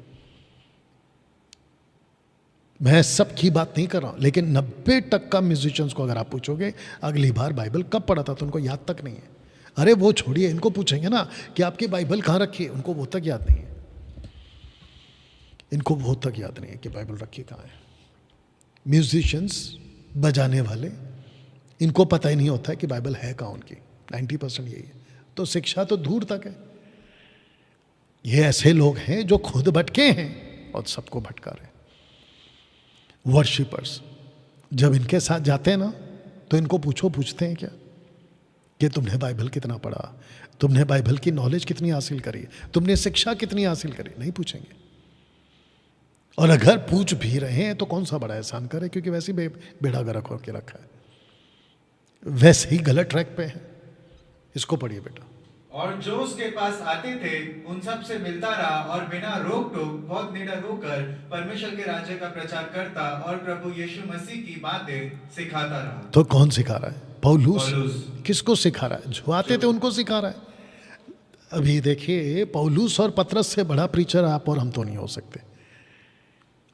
मैं सबकी बात नहीं कर रहा हूं, लेकिन 90% म्यूजिशियंस को अगर आप पूछोगे अगली बार बाइबल कब पढ़ा था, तो उनको याद तक नहीं है। अरे वो छोड़िए, इनको पूछेंगे ना कि आपकी बाइबल कहाँ रखी है, उनको वो तक याद नहीं है। इनको वो तक याद नहीं है कि बाइबल रखी कहाँ है। म्यूजिशियंस, बजाने वाले, इनको पता ही नहीं होता है कि बाइबल है कहाँ उनकी। 90% यही है। तो शिक्षा तो दूर तक है। ये ऐसे लोग हैं जो खुद भटके हैं और सबको भटका रहे हैं। वर्शिपर्स जब इनके साथ जाते हैं ना, तो इनको पूछते हैं क्या कि तुमने बाइबल कितना पढ़ा, तुमने बाइबल की नॉलेज कितनी हासिल करी, तुमने शिक्षा कितनी हासिल करी? नहीं पूछेंगे। और अगर पूछ भी रहे हैं तो कौन सा बड़ा एहसान करे, क्योंकि वैसे ही बेड़ा गर्क होकर रखा है, वैसे ही गलत ट्रैक पे है। इसको पढ़िए बेटा। और जो उसके पास आते थे उन सब से मिलता रहा और बिना रोक टोक बहुत निडर होकर परमेश्वर के राज्य का प्रचार करता और प्रभु यीशु मसीह की बातें सिखाता रहा। तो कौन सिखा रहा है? पौलुस। पौलुस किसको सिखा रहा है? जो आते थे उनको सिखा रहा है। अभी देखिए, पौलुस और पतरस से बड़ा प्रीचर आप और हम तो नहीं हो सकते,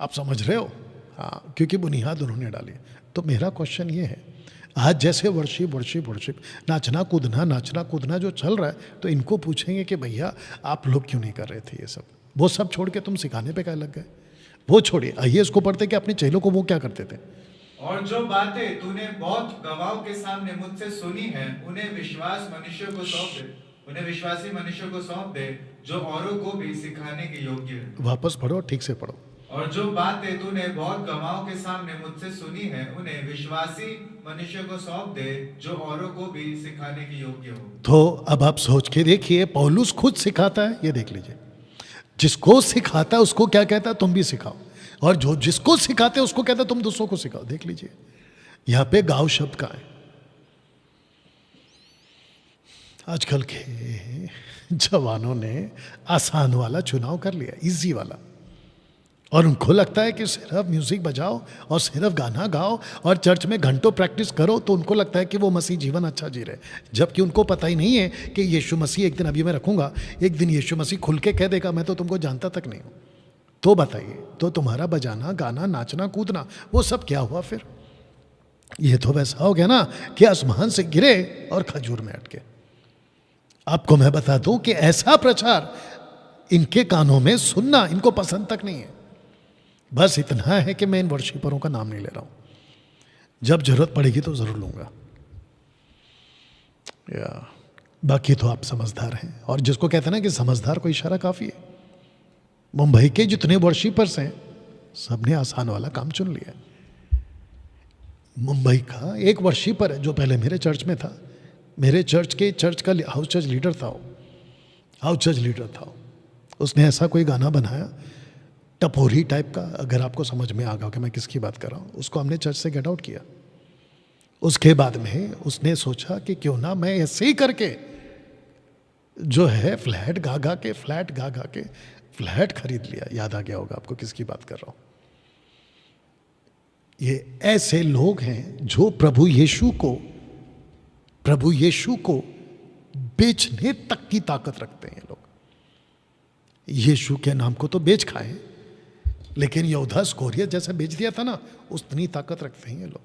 आप समझ रहे हो? हाँ, क्योंकि बुनियाद उन्होंने डाली। तो मेरा क्वेश्चन ये है, आज जैसे वर्शिप वर्शिप वर्शिप नाचना कूदना जो चल रहा है, तो इनको पूछेंगे कि भैया आप लोग क्यों नहीं कर रहे थे ये सब? वो सब छोड़ के तुम सिखाने पे क्या लग गए? वो छोड़िए, आइए इसको पढ़ते कि अपने चेलों को वो क्या करते थे। और जो बातें तूने बहुत गवाहों के सामने मुझसे सुनी है, उन्हें विश्वासी मनुष्यों को सौंप दे, जो औरों को भी सिखाने के योग्य है। वापस पढ़ो, ठीक से पढ़ो। और जो बातें तूने बहुत गवाहों के सामने मुझसे सुनी है, उन्हें विश्वासी मनुष्यों को सौंप दे, जो औरों को भी सिखाने के योग्य हो। तो अब आप सोच के देखिए, पौलुस खुद सिखाता है, ये देख लीजिए। जिसको सिखाता है उसको क्या कहता है? तुम भी सिखाओ। और जो जिसको सिखाते हैं उसको कहता है तुम दूसरों को सिखाओ। देख लीजिए, यहां पे गाँव शब्द का है। आजकल के जवानों ने आसान वाला चुनाव कर लिया, इजी वाला, और उनको लगता है कि सिर्फ म्यूजिक बजाओ और सिर्फ गाना गाओ और चर्च में घंटों प्रैक्टिस करो, तो उनको लगता है कि वो मसीह जीवन अच्छा जी रहे। जबकि उनको पता ही नहीं है कि यीशु मसीह एक दिन, अभी मैं रखूंगा, एक दिन यीशु मसीह खुल के कह देगा मैं तो तुमको जानता तक नहीं हूं। तो बताइए, तो तुम्हारा बजाना गाना नाचना कूदना वो सब क्या हुआ फिर? ये तो वैसा हो गया ना कि आसमान से गिरे और खजूर में अटके। आपको मैं बता दूं कि ऐसा प्रचार इनके कानों में सुनना इनको पसंद तक नहीं है। बस इतना है कि मैं इन वर्शिपरों का नाम नहीं ले रहा हूं, जब जरूरत पड़ेगी तो जरूर लूंगा। या बाकी तो आप समझदार हैं, और जिसको कहते हैं ना कि समझदार को इशारा काफी है। मुंबई के जितने वर्शिपर्स हैं सबने आसान वाला काम चुन लिया। मुंबई का एक वर्शिपर है जो पहले मेरे चर्च में था, मेरे चर्च का हाउस चर्च लीडर था। उसने ऐसा कोई गाना बनाया टपोरी टाइप का, अगर आपको समझ में आ गया कि मैं किसकी बात कर रहा हूँ। उसको हमने चर्च से गेट आउट किया। उसके बाद में उसने सोचा कि क्यों ना मैं ऐसे ही करके जो है फ्लैट गा गा के फ्लैट खरीद लिया। याद आ गया होगा आपको किसकी बात कर रहा हूँ। ये ऐसे लोग हैं जो प्रभु यीशु को बेचने तक की ताकत रखते हैं। ये लोग यीशु के नाम को तो बेच खाए, लेकिन यहूदा स्कोरियत जैसा बेच दिया था ना, उतनी ताकत रखते हैं ये लोग।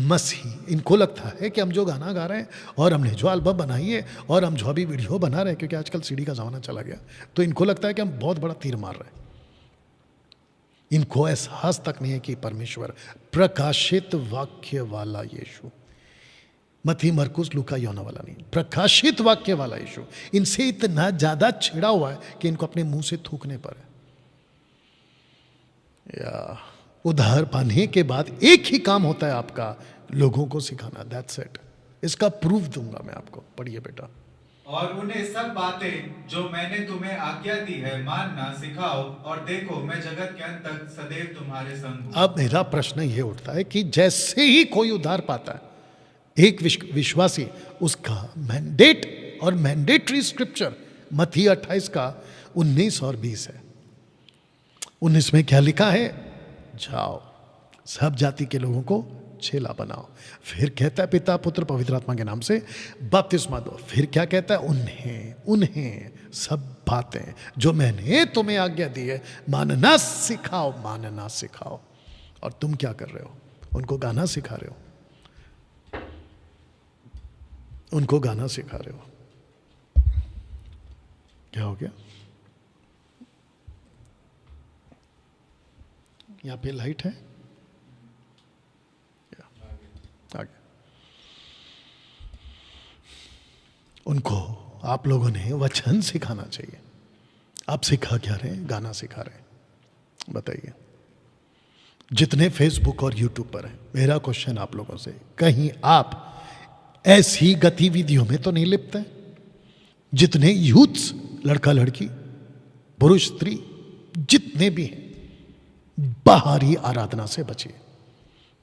मसीह, इनको लगता है कि हम जो गाना गा रहे हैं और हमने जो एल्बम बनाई है और हम जो अभी वीडियो बना रहे हैं, क्योंकि आजकल सीडी का ज़माना चला गया, तो इनको लगता है कि हम बहुत बड़ा तीर मार रहे हैं। इनको एहसास तक नहीं है कि परमेश्वर प्रकाशित वाक्य वाला यीशु, मत्ती मरकुस लूका यूहन्ना वाला नहीं, प्रकाशित वाक्य वाला यीशु इनसे इतना ज्यादा छिड़ा हुआ है कि इनको अपने मुंह से थूकने पर है। या उद्धार पाने के बाद एक ही काम होता है आपका, लोगों को सिखाना। That's it. इसका प्रूफ दूंगा मैं आपको, पढ़िए बेटा। और उन्हें सब बातें जो मैंने तुम्हें आज्ञा दी है मानना सिखाओ, और देखो मैं जगत के अंत तक सदैव तुम्हारे संग हूं। अब मेरा प्रश्न ये उठता है कि जैसे ही कोई उद्धार पाता है, एक विश्वासी, उसका मैंडेट और मैंडेटरी स्क्रिप्चर मत्ती 28 का 19 और 20 है। 19 में क्या लिखा है? जाओ सब जाति के लोगों को चेला बनाओ। फिर कहता है पिता पुत्र पवित्र आत्मा के नाम से बपतिस्मा दो। फिर क्या कहता है? उन्हें सब बातें जो मैंने तुम्हें आज्ञा दी है मानना सिखाओ। और तुम क्या कर रहे हो? उनको गाना सिखा रहे हो, क्या हो गया? यहाँ पे लाइट है, आगे। उनको आप लोगों ने वचन सिखाना चाहिए। आप सिखा क्या रहे हैं? गाना सिखा रहे हैं। बताइए, जितने फेसबुक और यूट्यूब पर हैं, मेरा क्वेश्चन आप लोगों से, कहीं आप ऐसी गतिविधियों में तो नहीं लिप्त? जितने यूथ्स, लड़का लड़की पुरुष स्त्री जितने भी हैं, बाहरी आराधना से बचिए।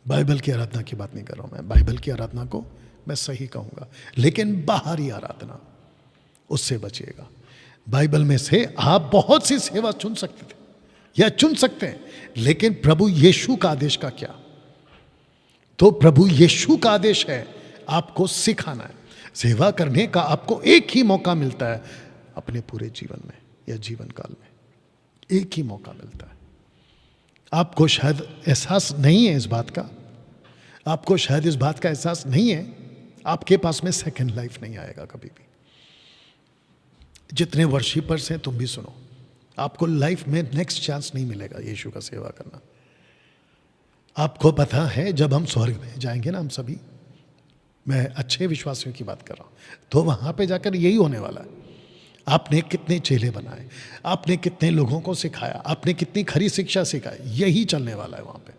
बाइबल की आराधना की बात नहीं कर रहा हूं मैं, बाइबल की आराधना को मैं सही कहूंगा, लेकिन बाहरी आराधना उससे बचिएगा। बाइबल में से आप बहुत सी सेवा चुन सकते थे या चुन सकते हैं, लेकिन प्रभु यीशु का आदेश का क्या? तो प्रभु यीशु का आदेश है आपको सिखाना है। सेवा करने का आपको एक ही मौका मिलता है अपने पूरे जीवन में या जीवन काल में, एक ही मौका मिलता है। आपको शायद एहसास नहीं है इस बात का, आपको शायद इस बात का एहसास नहीं है, आपके पास में सेकंड लाइफ नहीं आएगा कभी भी। जितने वर्शिपर्स हैं तुम भी सुनो, आपको लाइफ में नेक्स्ट चांस नहीं मिलेगा यीशु का सेवा करना। आपको पता है जब हम स्वर्ग में जाएंगे ना, हम सभी, मैं अच्छे विश्वासियों की बात कर रहा हूं, तो वहां पे जाकर यही होने वाला है। आपने कितने चेले बनाए, आपने कितने लोगों को सिखाया, आपने कितनी खरी शिक्षा सिखाई, यही चलने वाला है वहां पे।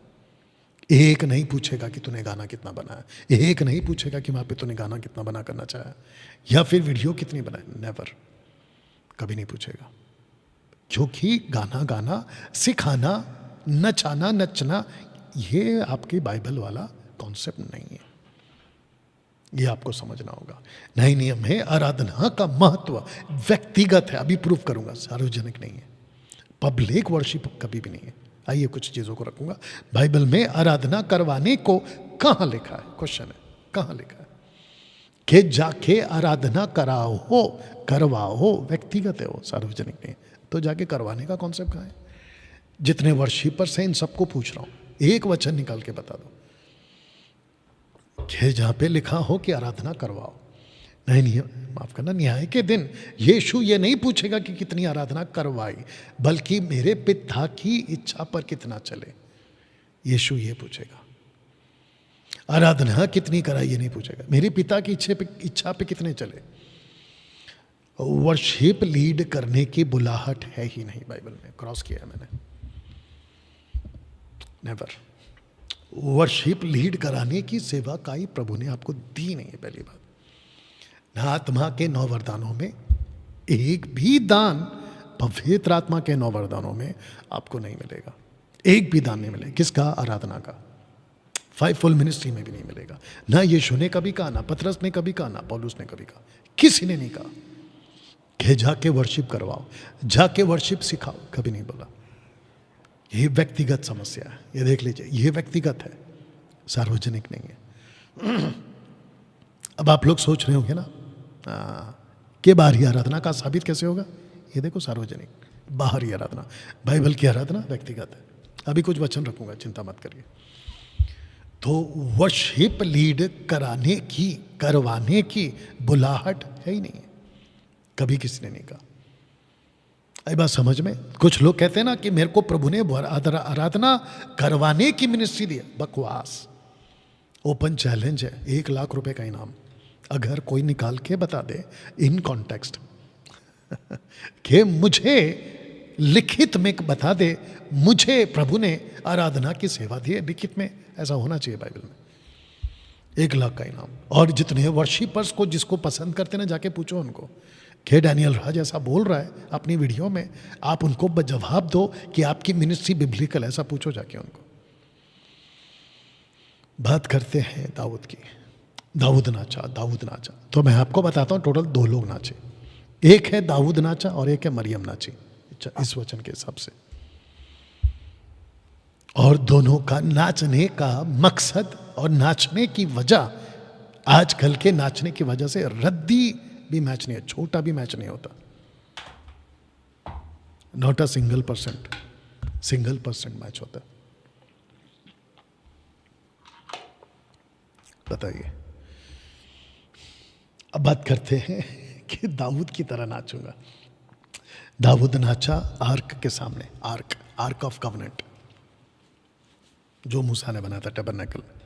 एक नहीं पूछेगा कि तूने गाना कितना बनाया, एक नहीं पूछेगा कि वहां पे तूने गाना कितना बना करना चाहा या फिर वीडियो कितनी बनाई, नेवर, कभी नहीं पूछेगा। क्योंकि गाना गाना, सिखाना, नचाना, नचना, ये आपकी बाइबल वाला कॉन्सेप्ट नहीं है, ये आपको समझना होगा। नए नियम में आराधना का महत्व व्यक्तिगत है, अभी प्रूफ करूंगा, सार्वजनिक नहीं है, पब्लिक वर्शिप कभी भी नहीं है। आइए कुछ चीजों को रखूंगा। बाइबल में आराधना करवाने को कहां लिखा है, क्वेश्चन है, कहां लिखा है कि जाके आराधना कराओ हो, करवाओ, व्यक्तिगत है वो, सार्वजनिक नहीं है। तो जाके करवाने का कॉन्सेप्ट कहां है? जितने वर्शिपर्स हैं इन सबको पूछ रहा हूं, एक वचन निकाल के बता दो कि जहां पे लिखा हो कि आराधना करवाओ। नहीं, माफ करना, न्याय के दिन यीशु ये नहीं पूछेगा कि कितनी आराधना करवाई, बल्कि मेरे पिता की इच्छा पर कितना चले, यीशु ये पूछेगा। आराधना कितनी कराई ये नहीं पूछेगा, मेरे पिता की इच्छा पे कितने चले। वर्शिप लीड करने की बुलाहट है ही नहीं बाइबल में, क्रॉस किया है मैंने, नेवर। वर्शिप लीड कराने की सेवा काई प्रभु ने आपको दी नहीं है, पहली बात। ना आत्मा के 9 वरदानों में एक भी दान, पवित्र आत्मा के 9 वरदानों में आपको नहीं मिलेगा, एक भी दान नहीं मिलेगा। किसका? आराधना का। 5 फुल मिनिस्ट्री में भी नहीं मिलेगा। ना यीशु ने कभी कहा, ना पतरस ने कभी कहा, ना पौलुस ने कभी कहा, किसी ने नहीं कहा कि जाके वर्शिप करवाओ, जाके वर्शिप सिखाओ, कभी नहीं बोला। ये व्यक्तिगत समस्या है, ये देख लीजिए, ये व्यक्तिगत है, सार्वजनिक नहीं है। अब आप लोग सोच रहे होंगे ना कि बाहरी आराधना का साबित कैसे होगा? ये देखो, सार्वजनिक, बाहरी आराधना, बाइबल की आराधना व्यक्तिगत है। अभी कुछ वचन रखूंगा, चिंता मत करिए। तो वर्शिप लीड कराने की, करवाने की बुलाहट है ही नहीं है, कभी किसी ने नहीं कहा। आई बात समझ में? कुछ लोग कहते हैं ना कि मेरे को प्रभु ने आराधना करवाने की मिनिस्ट्री दी। बकवास। ओपन चैलेंज है, 1 लाख रुपए का इनाम, अगर कोई निकाल के बता दे इन कॉन्टेक्स्ट कि मुझे लिखित में बता दे, मुझे प्रभु ने आराधना की सेवा दी है, लिखित में ऐसा होना चाहिए बाइबल में। 1 लाख का इनाम। और जितने वर्शिपर्स को, जिसको पसंद करते ना, जाके पूछो उनको कि डैनियल राज ऐसा बोल रहा है अपनी वीडियो में, आप उनको जवाब दो कि आपकी मिनिस्ट्री बिब्लिकल, ऐसा पूछो जाके उनको। बात करते हैं दाऊद की। दाऊद नाचा, दाऊद नाचा। तो मैं आपको बताता हूं, टोटल 2 लोग नाचे, एक है दाऊद नाचा और एक है मरियम नाची, इस वचन के हिसाब से। और दोनों का नाचने का मकसद और नाचने की वजह, आजकल के नाचने की वजह से रद्दी भी मैच नहीं है, छोटा भी मैच नहीं होता। Not a single percent match होता। बताइए। अब बात करते हैं कि दाऊद की तरह नाचूंगा। दाऊद नाचा आर्क के सामने, आर्क ऑफ कवनेंट जो मूसा ने बनाया था टैबरनेकल में।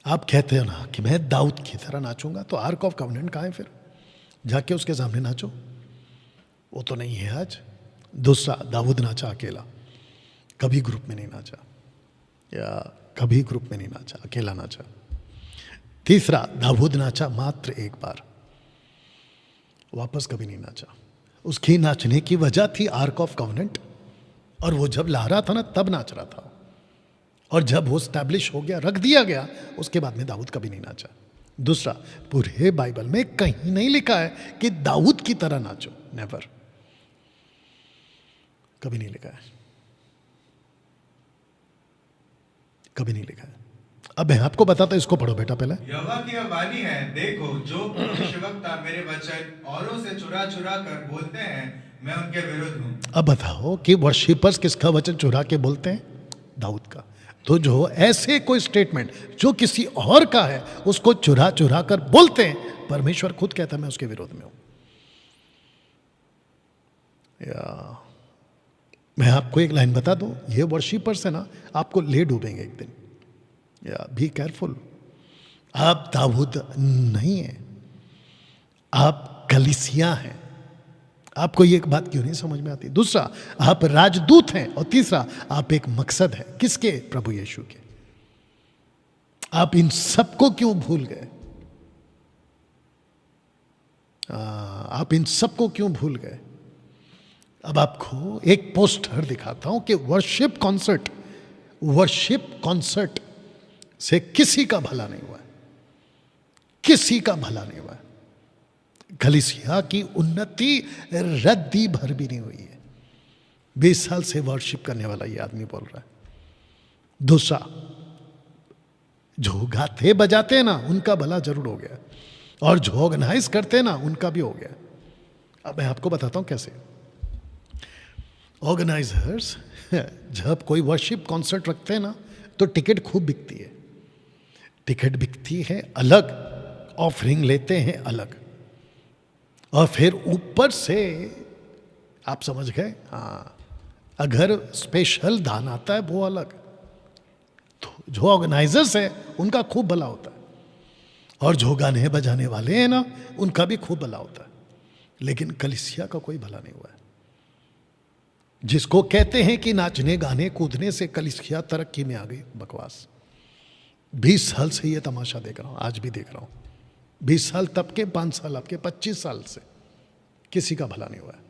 आप कहते हो ना कि मैं दाऊद की तरह नाचूंगा, तो आर्क ऑफ कवनेंट कहाँ है फिर? जाके उसके सामने नाचो, वो तो नहीं है आज। दूसरा, दाऊद नाचा अकेला, कभी ग्रुप में नहीं नाचा, या कभी ग्रुप में नहीं नाचा, अकेला नाचा। तीसरा, दाऊद नाचा मात्र एक बार, वापस कभी नहीं नाचा। उसकी नाचने की वजह थी आर्क ऑफ कवनेंट, और वो जब ला रहा था ना, तब नाच रहा था। और जब वो स्टैब्लिश हो गया, रख दिया गया, उसके बाद में दाऊद कभी नहीं नाचा। दूसरा, पूरे बाइबल में कहीं नहीं लिखा है कि दाऊद की तरह नाचो, नेवर, कभी नहीं लिखा है, कभी नहीं लिखा है। अब मैं आपको बताता हूं, इसको पढ़ो बेटा पहले। यहोवा की यह वाणी है, देखो जो भविष्यवक्ता मेरे वचन औरों से चुरा चुरा कर बोलते हैं, मैं उनके विरुद्ध हूँ। अब बताओ कि वर्शिपर्स किसका वचन चुरा के बोलते हैं? दाऊद का। तो जो ऐसे कोई स्टेटमेंट जो किसी और का है उसको चुरा चुरा कर बोलते हैं, परमेश्वर खुद कहता है मैं उसके विरोध में हूं। या मैं आपको एक लाइन बता दूं, ये वर्शिपर्स है ना, आपको ले डूबेंगे एक दिन। या बी केयरफुल। आप दाऊद नहीं है, आप कलीसिया हैं। आपको ये एक बात क्यों नहीं समझ में आती? दूसरा, आप राजदूत हैं, और तीसरा, आप एक मकसद है। किसके? प्रभु यीशु के। आप इन सबको क्यों भूल गए? आप इन सबको क्यों भूल गए? अब आपको एक पोस्टर दिखाता हूं कि वर्शिप कॉन्सर्ट से किसी का भला नहीं हुआ है, किसी का भला नहीं हुआ है। कलीसिया की उन्नति रद्दी भर भी नहीं हुई है। 20 साल से वर्शिप करने वाला ये आदमी बोल रहा है। दूसरा, जो गाते बजाते हैं ना, उनका भला जरूर हो गया, और जो ऑर्गेनाइज करते हैं ना, उनका भी हो गया। अब मैं आपको बताता हूं कैसे। ऑर्गेनाइजर्स जब कोई वर्शिप कॉन्सर्ट रखते हैं ना, तो टिकट खूब बिकती है। टिकट बिकती है अलग, ऑफरिंग लेते हैं अलग, और फिर ऊपर से आप समझ गए, हाँ, अगर स्पेशल दान आता है वो अलग। तो जो ऑर्गेनाइजर्स है उनका खूब भला होता है, और जो गाने बजाने वाले हैं ना, उनका भी खूब भला होता है। लेकिन कलीसिया का कोई भला नहीं हुआ है। जिसको कहते हैं कि नाचने गाने कूदने से कलीसिया तरक्की में आ गई, बकवास। 20 साल से ये तमाशा देख रहा हूं, आज भी देख रहा हूं। 20 साल तब के, 5 साल आपके, 25 साल से किसी का भला नहीं हुआ है।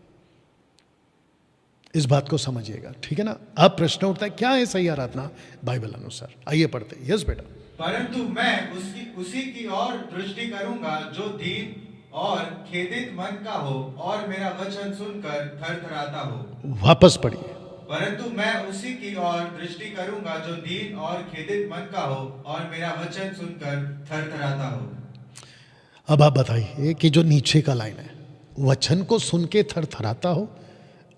इस बात को समझिएगा, ठीक है ना? अब प्रश्न उठता है, क्या है सही आराधना बाइबल अनुसार? आइए पढ़ते हैं। यस बेटा। परंतु मैं उसी की ओर दृष्टि करूंगा जो दीन और खेदित मन का हो और मेरा वचन सुनकर थरथराता हो। वापस पढ़िए। परंतु मैं उसी की ओर दृष्टि करूंगा जो दीन और खेदित मन का हो और मेरा वचन सुनकर थरथराता हो। अब आप बताइए कि जो नीचे का लाइन है, वचन को सुन के थरथराता हो,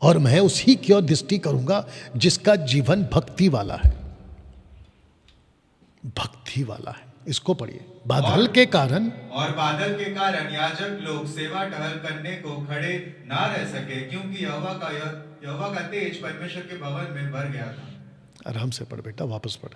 और मैं उसी की ओर दृष्टि करूंगा जिसका जीवन भक्ति वाला है। भक्ति वाला है, इसको पढ़िए। बादल के कारण, और बादल के कारण याजक लोग सेवा टहल करने को खड़े ना रह सके, क्योंकि यहोवा का तेज परमेश्वर के भवन में भर गया था। आराम से पढ़ बेटा, वापस पढ़।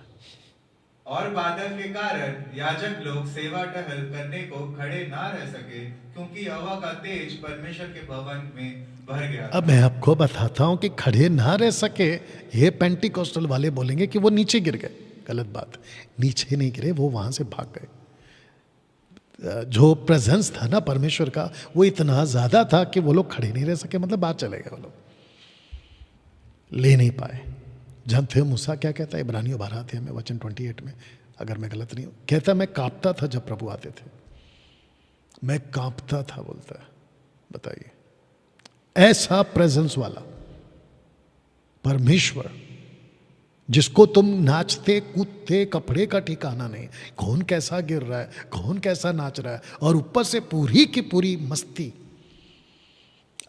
और बादल के कारण याजक लोग सेवा टहल करने को खड़े ना रह सके, क्योंकि यहोवा का तेज परमेश्वर के भवन में भर गया था। अब मैं आपको बताता हूं कि खड़े ना रह सके, ये पेंटिकोस्टल वाले बोलेंगे कि वो नीचे गिर गए। गलत बात। नीचे नहीं गिरे, वो वहां से भाग गए। जो प्रेजेंस था ना परमेश्वर का, वो इतना ज्यादा था कि वो लोग खड़े नहीं रह सके, मतलब बाहर चले गए। वो लोग ले नहीं पाए। जानते हो मूसा क्या कहता है इब्रानियों 12 अध्याय में वचन 28 में, अगर मैं गलत नहीं हूं, कहता मैं कांपता था जब प्रभु आते थे। मैं कांपता था बोलता है। बताइए, ऐसा प्रेजेंस वाला परमेश्वर जिसको तुम नाचते कूदते कपड़े का ठिकाना नहीं, कौन कैसा गिर रहा है, कौन कैसा नाच रहा है, और ऊपर से पूरी की पूरी मस्ती।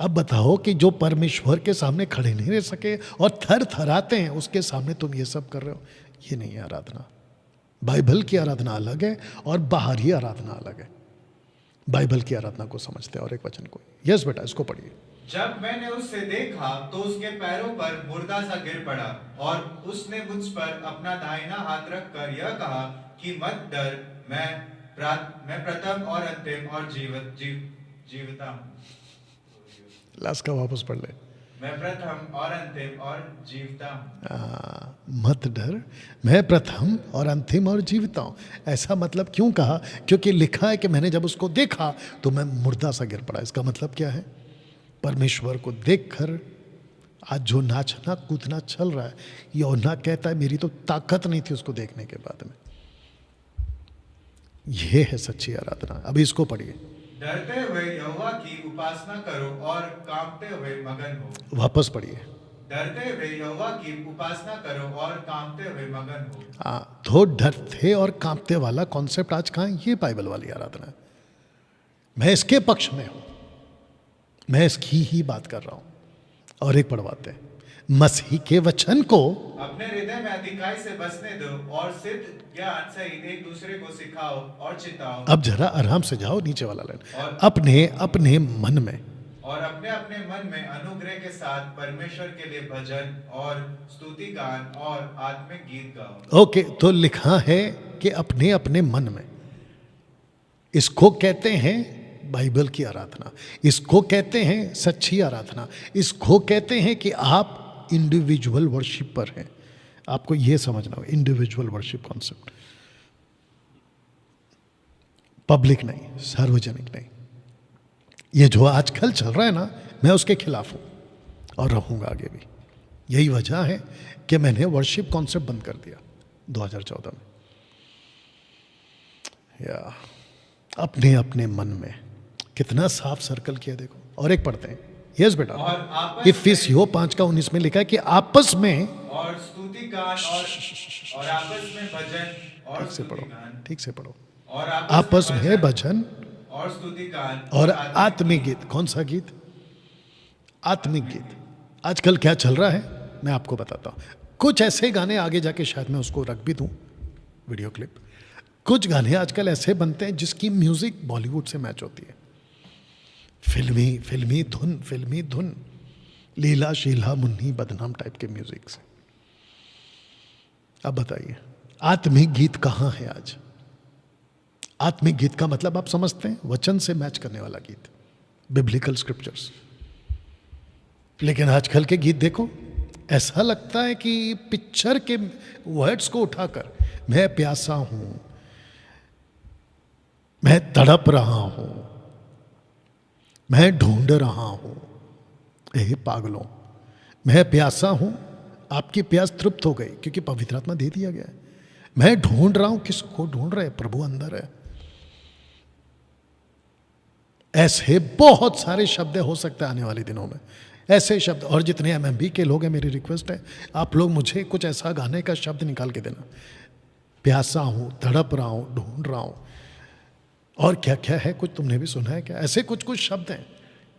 अब बताओ कि जो परमेश्वर के सामने खड़े नहीं रह सके और थर थराते हैं, उसके सामने तुम ये सब कर रहे हो, ये नहीं है आराधना। बाइबल की आराधना अलग है और बाहरी आराधना अलग है। बाइबल की आराधना को समझते हैं और एक वचन को। यस बेटा, इसको पढ़िए। जब मैंने उससे देखा तो उसके पैरों पर मुर्दा सा गिर पड़ा, और उसने मुझ पर अपना दाहिना हाथ रखकर यह कहा कि मत डर, मैं प्रथम और अंतिम और जीवता हूँ। लास्ट का वापस पढ़ ले। मैं प्रथम और अंतिम और जीवता हूँ। मत डर, मैं प्रथम और अंतिम और जीवता हूँ। ऐसा मतलब क्यों कहा? क्योंकि लिखा है कि मैंने जब उसको देखा तो मैं मुर्दा सा गिर पड़ा। इसका मतलब क्या है? परमेश्वर को देखकर आज जो नाचना कूदना चल रहा है, यूहन्ना कहता है मेरी तो ताकत नहीं थी उसको देखने के बाद में। यह है सच्ची आराधना। अभी इसको पढ़िए। डरते हुए यहोवा की उपासना करो और कांपते हुए मगन हो। वापस पढ़िए। डरते हुए यहोवा की उपासना करो और कांपते हुए मगन हो। तो डरते और कांपते वाला कॉन्सेप्ट आज कहाँ है? ये बाइबल वाली आराधना है। मैं इसके पक्ष में हूं, मैं इसकी ही बात कर रहा हूं। और एक पढ़वाते हैं, मसीह के वचन को अपने हृदय में अधिकाई से बसने दो और सिद्ध ज्ञान सहित एक दूसरे को सिखाओ और चिताओ। अब जरा आराम से जाओ, नीचे वाला लाइन, और अपने अपने मन में, और अपने अपने मन में अनुग्रह के साथ परमेश्वर के लिए भजन और स्तुति गान और आत्मिक गीत गाओ। ओके, तो लिखा है कि अपने अपने मन में। इसको कहते हैं बाइबल की आराधना, इसको कहते हैं सच्ची आराधना, इसको कहते हैं कि आप इंडिविजुअल वर्शिपर हैं। आपको यह समझना होगा, इंडिविजुअल वर्शिप कॉन्सेप्ट, पब्लिक नहीं, सार्वजनिक नहीं। ये जो आजकल चल रहा है ना, मैं उसके खिलाफ हूं और रहूंगा आगे भी। यही वजह है कि मैंने वर्शिप कॉन्सेप्ट बंद कर दिया 2014 में। या अपने अपने मन में, कितना साफ सर्कल किया देखो। और एक पढ़ते हैं, यस बेटा, और आपस इफिसियों 5:19 में लिखा है कि आपस में, और स्तुति गान और आपस में भजन और ठीक से स्तुति पढ़ो, गान ठीक से पढ़ो, और आपस में भजन और स्तुति गान और आत्मिक गीत। कौन सा गीत? आत्मिक गीत। आजकल क्या चल रहा है मैं आपको बताता हूँ। कुछ ऐसे गाने, आगे जाके शायद मैं उसको रख भी दूँ वीडियो क्लिप, कुछ गाने आजकल ऐसे बनते हैं जिसकी म्यूजिक बॉलीवुड से मैच होती है। फिल्मी फिल्मी धुन, लीला शीला मुन्नी बदनाम टाइप के म्यूजिक से। अब बताइए, आत्मिक गीत कहाँ है आज? आत्मिक गीत का मतलब आप समझते हैं, वचन से मैच करने वाला गीत, बिब्लिकल स्क्रिप्चर्स। लेकिन आजकल के गीत देखो, ऐसा लगता है कि पिक्चर के वर्ड्स को उठाकर, मैं प्यासा हूं, मैं तड़प रहा हूं, मैं ढूंढ रहा हूं, ए पागलों, मैं प्यासा हूं, आपकी प्यास तृप्त हो गई क्योंकि पवित्र आत्मा दे दिया गया है। मैं ढूंढ रहा हूं, किसको ढूंढ रहे? प्रभु अंदर है। ऐसे बहुत सारे शब्द हो सकते हैं आने वाले दिनों में, ऐसे शब्द। और जितने एमएमबी के लोग हैं, मेरी रिक्वेस्ट है, आप लोग मुझे कुछ ऐसा गाने का शब्द निकाल के देना। प्यासा हूं, तड़प रहा हूं, ढूंढ रहा हूं, और क्या क्या है, कुछ तुमने भी सुना है क्या? ऐसे कुछ कुछ शब्द हैं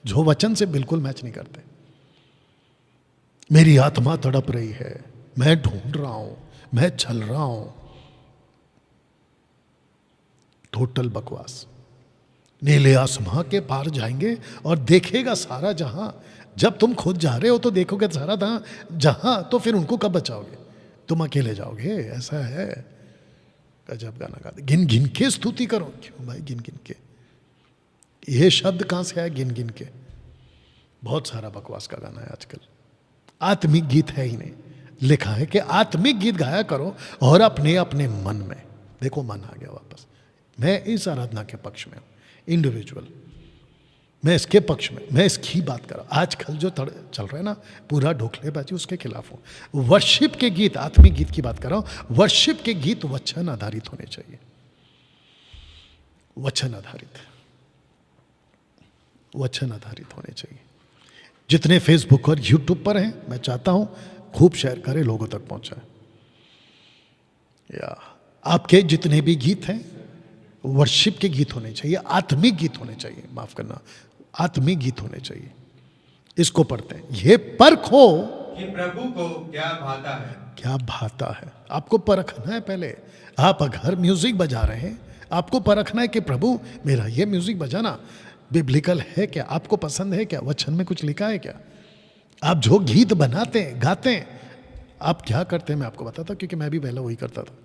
जो वचन से बिल्कुल मैच नहीं करते। मेरी आत्मा तड़प रही है, मैं ढूंढ रहा हूं, मैं चल रहा हूं। टोटल बकवास। नीले आसमां के पार जाएंगे और देखेगा सारा जहां। जब तुम खुद जा रहे हो तो देखोगे सारा जहां, तो फिर उनको कब बचाओगे? तुम अकेले जाओगे, ऐसा है। गजब गाना गाते, गिन गिन के स्तुति करो। क्यों भाई गिन गिन के? ये शब्द कहां से आया गिन गिन के? बहुत सारा बकवास का गाना है आजकल। आत्मिक गीत है ही नहीं। लिखा है कि आत्मिक गीत गाया करो और अपने अपने मन में। देखो मन आ गया वापस। मैं इस आराधना के पक्ष में हूं, इंडिविजुअल, मैं इसके पक्ष में, मैं इसकी बात कर रहा हूं। आजकल जो चल रहा है ना, पूरा ढोखलेबाजी, उसके खिलाफ हूं। वर्शिप के गीत, आत्मिक गीत की बात कर रहा हूं। वर्शिप के गीत वचन आधारित होने चाहिए, वचन आधारित, वचन आधारित होने चाहिए। जितने फेसबुक और यूट्यूब पर हैं, मैं चाहता हूं खूब शेयर करें, लोगों तक पहुंचाएं। या आपके जितने भी गीत हैं, वर्शिप के गीत होने चाहिए, आत्मिक गीत होने चाहिए, माफ करना, आत्मिक गीत होने चाहिए। इसको पढ़ते हैं, ये परखो कि प्रभु को क्या भाता है। क्या भाता है? आपको परखना है पहले। आप अगर म्यूजिक बजा रहे हैं, आपको परखना है कि प्रभु मेरा ये म्यूजिक बजाना बिब्लिकल है क्या, आपको पसंद है क्या, वचन में कुछ लिखा है क्या? आप जो गीत बनाते हैं, गाते हैं, आप क्या करते हैं मैं आपको बताता हूं, क्योंकि मैं भी पहले वही करता था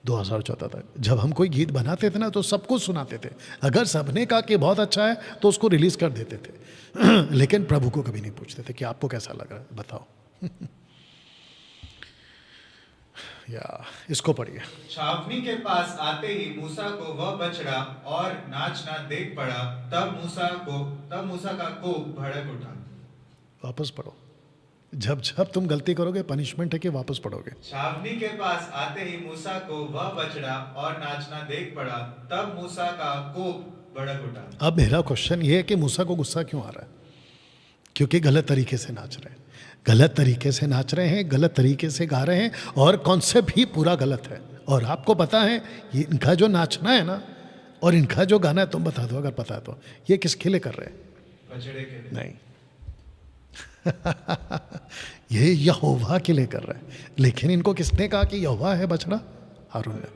2014 तक। जब हम कोई गीत बनाते थे ना, तो सबको सुनाते थे। अगर सबने कहा कि बहुत अच्छा है तो उसको रिलीज कर देते थे लेकिन प्रभु को कभी नहीं पूछते थे कि आपको कैसा लग रहा है, बताओ या इसको पढ़िए। छावनी के पास आते ही मूसा को वह बछड़ा और नाचना देख पड़ा। तब मूसा का कोप भड़क उठा। वापस पढ़ो। जब जब तुम गलती करोगे, पनिशमेंट है कि वापस पढ़ोगे। छावनी के पास आते ही मूसा को वह बछड़ा और नाचना देख पड़ा। तब मूसा का कोप भड़क उठा। अब मेरा क्वेश्चन ये है कि मूसा को गुस्सा क्यों आ रहा है? क्योंकि गलत तरीके से नाच रहे हैं, गलत तरीके से नाच रहे हैं, गलत तरीके से गा रहे हैं, और कॉन्सेप्ट भी पूरा गलत है। और आपको पता है ये इनका जो नाचना है ना और इनका जो गाना है, तुम बता दो अगर पता है तो, ये किसके लिए कर रहे हैं? बछड़े के लिए। नहीं ये यहोवा के लिए कर रहे हैं। लेकिन इनको किसने कहा कि यहोवा है बछड़ा? हारून ने,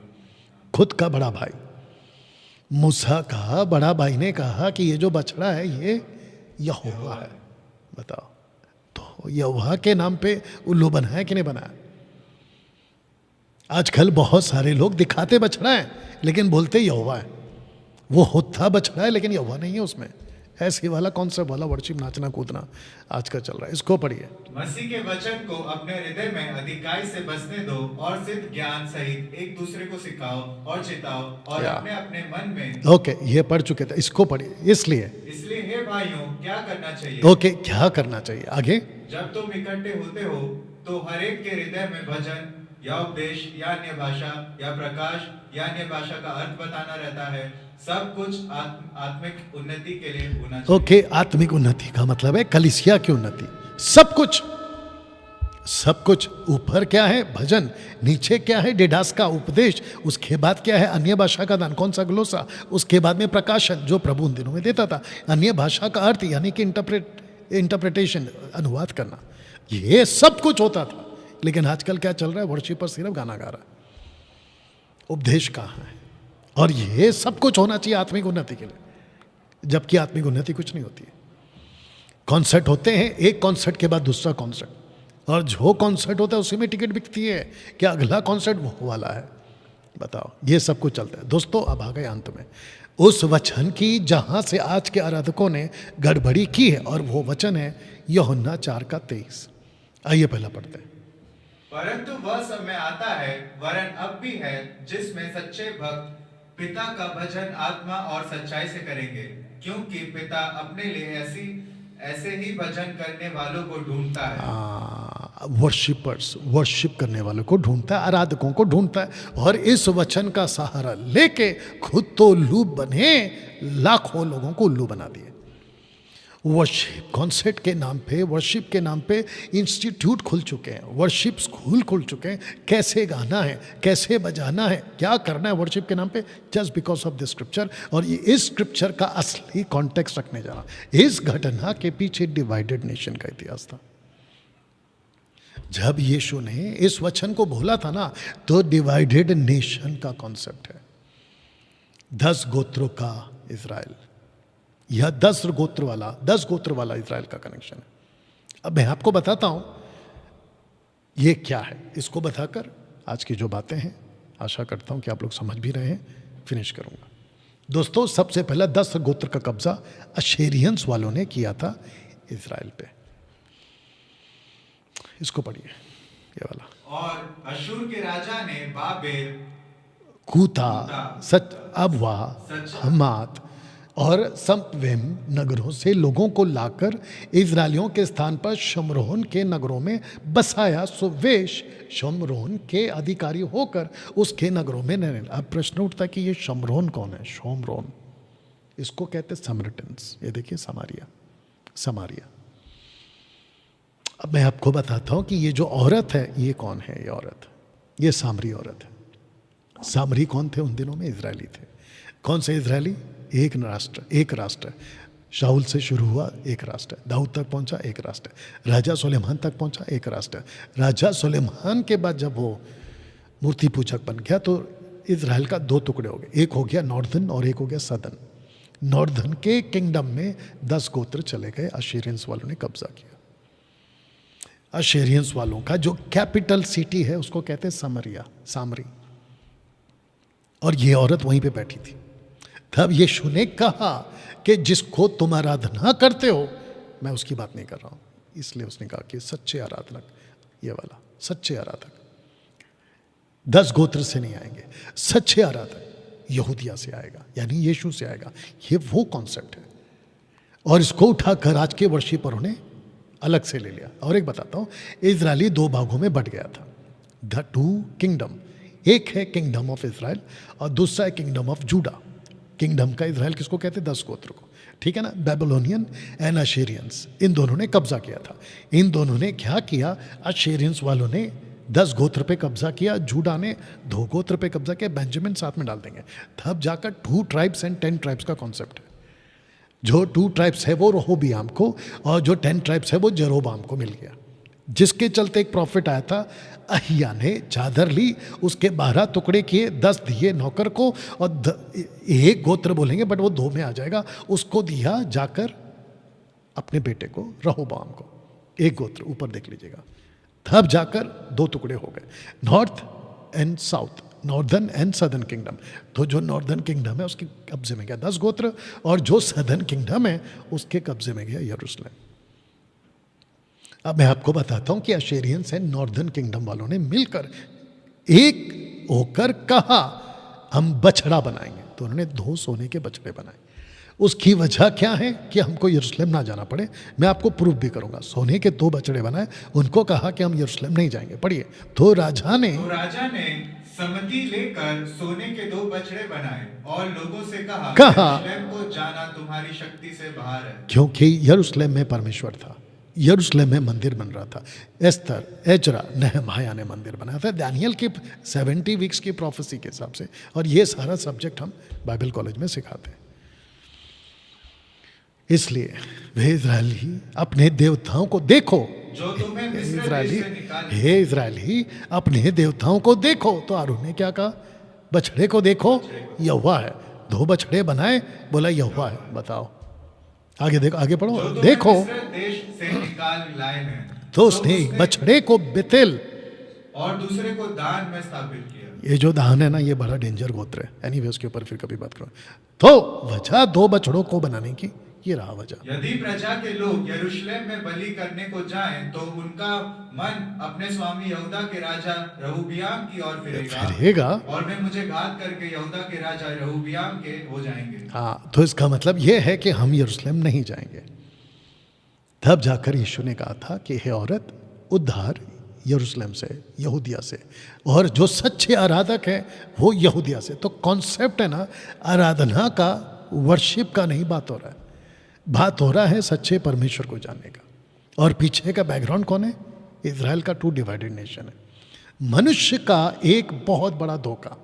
खुद का बड़ा भाई मूसा का बड़ा भाई ने कहा कि ये जो बछड़ा है ये यहोवा है। बताओ, तो यहोवा के नाम पे उल्लू बना है कि नहीं बनाया? आजकल बहुत सारे लोग दिखाते बछड़ा है लेकिन बोलते यहोवा है। वो होता बछड़ा है लेकिन यहोवा नहीं है उसमें। ऐसे वाला कॉन्सेप्ट वाला वर्शिप, नाचना कूदना आज का चल रहा है। इसको पढ़िए। मसीह के वचन को अपने हृदय में अधिकाई से बसने दो और सिद्ध ज्ञान सहित एक दूसरे को सिखाओ और चिताओ और या। अपने अपने मन में। ओके, ये पढ़ चुके थे, इसको पढ़िए। इसलिए हे भाइयों, क्या करना चाहिए? ओके, क्या करना चाहिए आगे? जब तुम इकट्ठे होते हो तो हर एक के हृदय में भजन या उपदेश या अन्य भाषा या प्रकाश या अन्य भाषा का अर्थ बताना रहता है। सब कुछ आत्मिक उन्नति के लिए होना चाहिए। ओके, आत्मिक उन्नति का मतलब है कलीसिया की उन्नति। सब कुछ, सब कुछ। ऊपर क्या है? भजन। नीचे क्या है? डिडास का उपदेश। उसके बाद क्या है? अन्य भाषा का दान। कौन सा? ग्लोसा। उसके बाद में प्रकाशन, जो प्रभु उन दिनों में देता था। अन्य भाषा का अर्थ यानी कि इंटरप्रिटेशन, अनुवाद करना। ये सब कुछ होता था। लेकिन आजकल क्या चल रहा है? वर्शिपर सिर्फ गाना गा रहा है, उपदेश कहाँ है? और ये सब कुछ होना चाहिए आत्मिक उन्नति के लिए, जबकि आत्मिक उन्नति कुछ नहीं होती है। कॉन्सर्ट होते हैं, एक कॉन्सर्ट के बाद दूसरा कॉन्सर्ट, और जो कॉन्सर्ट होता है उसी में टिकट बिकती है कि अगला कॉन्सर्ट वो वाला है। बताओ, ये सब कुछ चलता है। दोस्तों, अब आ गए अंत में उस वचन की जहां से आज के आराधकों ने गड़बड़ी की है, और वो वचन है यूहन्ना 4:23। आइए पहला पढ़ते हैं। परंतु वह समय आता है, वरन अब भी है, जिसमें सच्चे भक्त पिता का भजन आत्मा और सच्चाई से करेंगे, क्योंकि पिता अपने लिए ऐसे ही भजन करने वालों को ढूंढता है। वर्शिपर्स, वर्शिप करने वालों को ढूंढता है, आराधकों को ढूंढता है। और इस वचन का सहारा लेके खुद तो उल्लू बने, लाखों लोगों को उल्लू बना दिए। वर्शिप कॉन्सर्ट के नाम पे, वर्शिप के नाम पे इंस्टीट्यूट खुल चुके हैं, वर्शिप स्कूल खुल चुके हैं। कैसे गाना है, कैसे बजाना है, क्या करना है वर्शिप के नाम पे, just because of the scripture. और ये इस स्क्रिप्चर का असली कॉन्टेक्स्ट रखने जा रहा। इस घटना के पीछे डिवाइडेड नेशन का इतिहास था। जब यीशु ने इस वचन को बोला था ना, तो डिवाइडेड नेशन का कॉन्सेप्ट है। 10 गोत्रों का इज़राइल, यह 10 गोत्र वाला इज़राइल का कनेक्शन है। अब मैं आपको बताता हूं ये क्या है। इसको बताकर आज की जो बातें हैं, आशा करता हूं कि आप लोग समझ भी रहे हैं, फिनिश करूंगा। दोस्तों, सबसे पहला 10 गोत्र का कब्जा अशेरियंस वालों ने किया था इज़राइल पे। इसको पढ़िए, ये वाला। और अशूर के राजा ने बाबेल, कूता, अबवा, हमात और संपवेम नगरों से लोगों को लाकर इजरायलियों के स्थान पर शमरोन के नगरों में बसाया। सो वे शमरोन के अधिकारी होकर उसके नगरों में रहने। अब प्रश्न उठता है कि ये शमरोन कौन है? शोमरोन, इसको कहते समरिटन्स। ये देखिए, समारिया। अब मैं आपको बताता हूं कि ये जो औरत है, ये कौन है? ये औरत, ये सामरी औरत है। सामरी कौन थे उन दिनों में? इजरायली थे। कौन से इजरायली? एक राष्ट्र। शाऊल से शुरू हुआ, एक राष्ट्र। दाऊद तक पहुंचा, एक राष्ट्र। राजा सुलेमान तक पहुंचा, एक राष्ट्र। राजा सुलेमान के बाद जब वो मूर्ति पूजक बन गया, तो इजराइल का 2 टुकड़े हो गए। एक हो गया नॉर्दर्न और एक हो गया सदर्न। नॉर्दर्न के किंगडम में 10 गोत्र चले गए, अशेरियंस वालों ने कब्जा किया। अशेरियंस वालों का जो कैपिटल सिटी है उसको कहते हैं सामरी। और ये औरत वहीं पे बैठी थी। तब यीशु ने कहा कि जिसको तुम आराधना करते हो, मैं उसकी बात नहीं कर रहा हूं। इसलिए उसने कहा कि सच्चे आराधक, ये वाला सच्चे आराधक 10 गोत्र से नहीं आएंगे। सच्चे आराधक यहूदिया से आएगा, यानी यीशु से आएगा। ये वो कॉन्सेप्ट है। और इसको उठाकर आज के वर्शिपरों ने अलग से ले लिया। और एक बताता हूं, इजरायली 2 भागों में बट गया था। द 2 किंगडम, एक है किंगडम ऑफ इजराइल और दूसरा है किंगडम ऑफ जूडा। किंगडम का इजराइल किसको कहते हैं? 10 गोत्र को। ठीक है ना, बेबीलोनियन एंड अशेरियंस, इन दोनों ने कब्जा किया था। इन दोनों ने क्या किया, अशेरियंस वालों ने 10 गोत्र पे कब्जा किया, जूडा ने 2 गोत्र पे कब्जा किया, बेंजामिन साथ में डाल देंगे। तब जाकर 2 ट्राइब्स एंड 10 ट्राइब्स का कॉन्सेप्ट है। जो 2 ट्राइब्स है वो रहोबियाम को, और जो 10 ट्राइब्स है वो जेरोबाम को मिल गया, जिसके चलते एक प्रॉफिट आया था, अहिया ने चादर ली, उसके 12 टुकड़े किए, 10 दिए नौकर को, और एक गोत्र बोलेंगे बट वो 2 में आ जाएगा, उसको दिया जाकर अपने बेटे को, रहोबाम को, एक गोत्र, ऊपर देख लीजिएगा। तब जाकर 2 टुकड़े हो गए, north and south, northern and southern kingdom. तो जो नॉर्दर्न किंगडम है उसके कब्जे में गया 10 गोत्र, और जो सदर्न किंगडम है उसके कब्जे में गया यरूशलेम। अब मैं आपको बताता हूं कि अशेरियंस एंड नॉर्दर्न किंगडम वालों ने मिलकर एक होकर कहा हम बछड़ा बनाएंगे, तो उन्होंने 2 सोने के बछड़े बनाए। उसकी वजह क्या है कि हमको यरूशलेम ना जाना पड़े, मैं आपको प्रूफ भी करूंगा। सोने के 2 बछड़े बनाए, उनको कहा कि हम यरूशलेम नहीं जाएंगे। पढ़िए, तो राजा ने सम्मति लेकर सोने के 2 बछड़े बनाए और लोगों से कहा यरूशलेम को जाना तुम्हारी शक्ति से बाहर है, क्योंकि यरूशलेम में परमेश्वर था, यरूशलेम में मंदिर बन रहा था। एस्तर, एजरा, नेहमाया ने मंदिर बनाया था, दानियल की 70 वीक्स की प्रोफेसी के हिसाब से। और ये सारा सब्जेक्ट हम बाइबल कॉलेज में सिखाते हैं। इसलिए वे इज़राइली अपने देवताओं को देखो, जो तुम्हें मिस्र इज़राइली, देश से निकाले। हे इज़राइली अपने देवताओं को देखो। तो आरोन ने क्या कहा, बछड़े को देखो, यहोवा है। 2 बछड़े बनाए, बोला यहोवा है। बताओ, आगे देखो, आगे पढ़ो, देखो। देश से निकाल लाए हैं, तो उसने एक बछड़े को बेतेल और दूसरे को दान में स्थापित किया। ये जो दान है ना, ये बड़ा डेंजर गोत्र है। एनीवे, उसके ऊपर फिर कभी बात करो। तो वजह 2 बछड़ों को बनाने की ये रहा वजह। यदि प्रजा के लोग यरूशलेम में बलि करने को जाएं, तो उनका मन अपने स्वामी यहूदा के राजा रहोबियाम की ओर फिरेगा, और वे मुझे घात करके यहूदा के राजा रहोबियाम के हो जाएंगे। हाँ, तो इसका मतलब ये है कि हम यरूशलेम नहीं जाएंगे। तब जाकर यीशु ने कहा था कि हे औरत, उद्धार यरूशलेम से, यहूदिया से, और जो सच्चे आराधक है वो यहूदिया से। तो कॉन्सेप्ट है ना, आराधना का, वर्शिप का नहीं बात हो रहा है, बात हो रहा है सच्चे परमेश्वर को जानने का। और पीछे का बैकग्राउंड कौन है, इज़राइल का 2 डिवाइडेड नेशन है। मनुष्य का एक बहुत बड़ा धोखा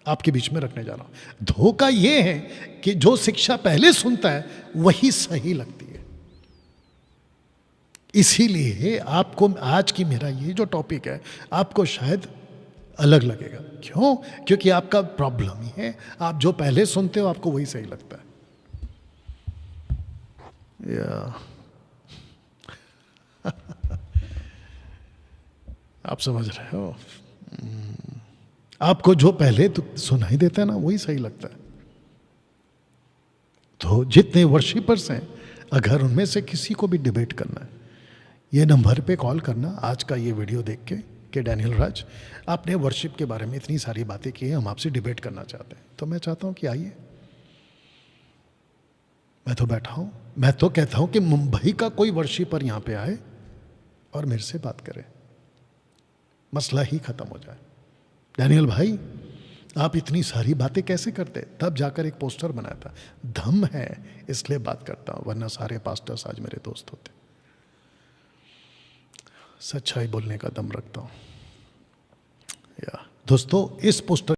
आपके बीच में रखने जा रहा हूं। धोखा ये है कि जो शिक्षा पहले सुनता है वही सही लगती है। इसीलिए आपको आज की मेरा ये जो टॉपिक है आपको शायद अलग लगेगा। क्यों? क्योंकि आपका प्रॉब्लम ही है, आप जो पहले सुनते हो आपको वही सही लगता है। आप समझ रहे हो? आपको जो पहले तो सुनाई देता है ना वही सही लगता है। तो जितने वर्शिपर्स हैं, अगर उनमें से किसी को भी डिबेट करना है, ये नंबर पे कॉल करना आज का ये वीडियो देख के कि डैनियल राज आपने वर्शिप के बारे में इतनी सारी बातें की हैं, हम आपसे डिबेट करना चाहते हैं। तो मैं चाहता हूं कि आइए, मैं तो बैठा हूं। मैं तो कहता हूं कि मुंबई का कोई वर्शिपर यहां पे आए और मेरे से बात करे, मसला ही खत्म हो जाए। डैनियल भाई, आप इतनी सारी बातें कैसे करते? तब जाकर एक पोस्टर बनाया था, दम है इसलिए बात करता हूं, वरना सारे पास्टर्स आज मेरे दोस्त होते। सच्चाई बोलने का दम रखता हूं। या दोस्तों, इस पोस्टर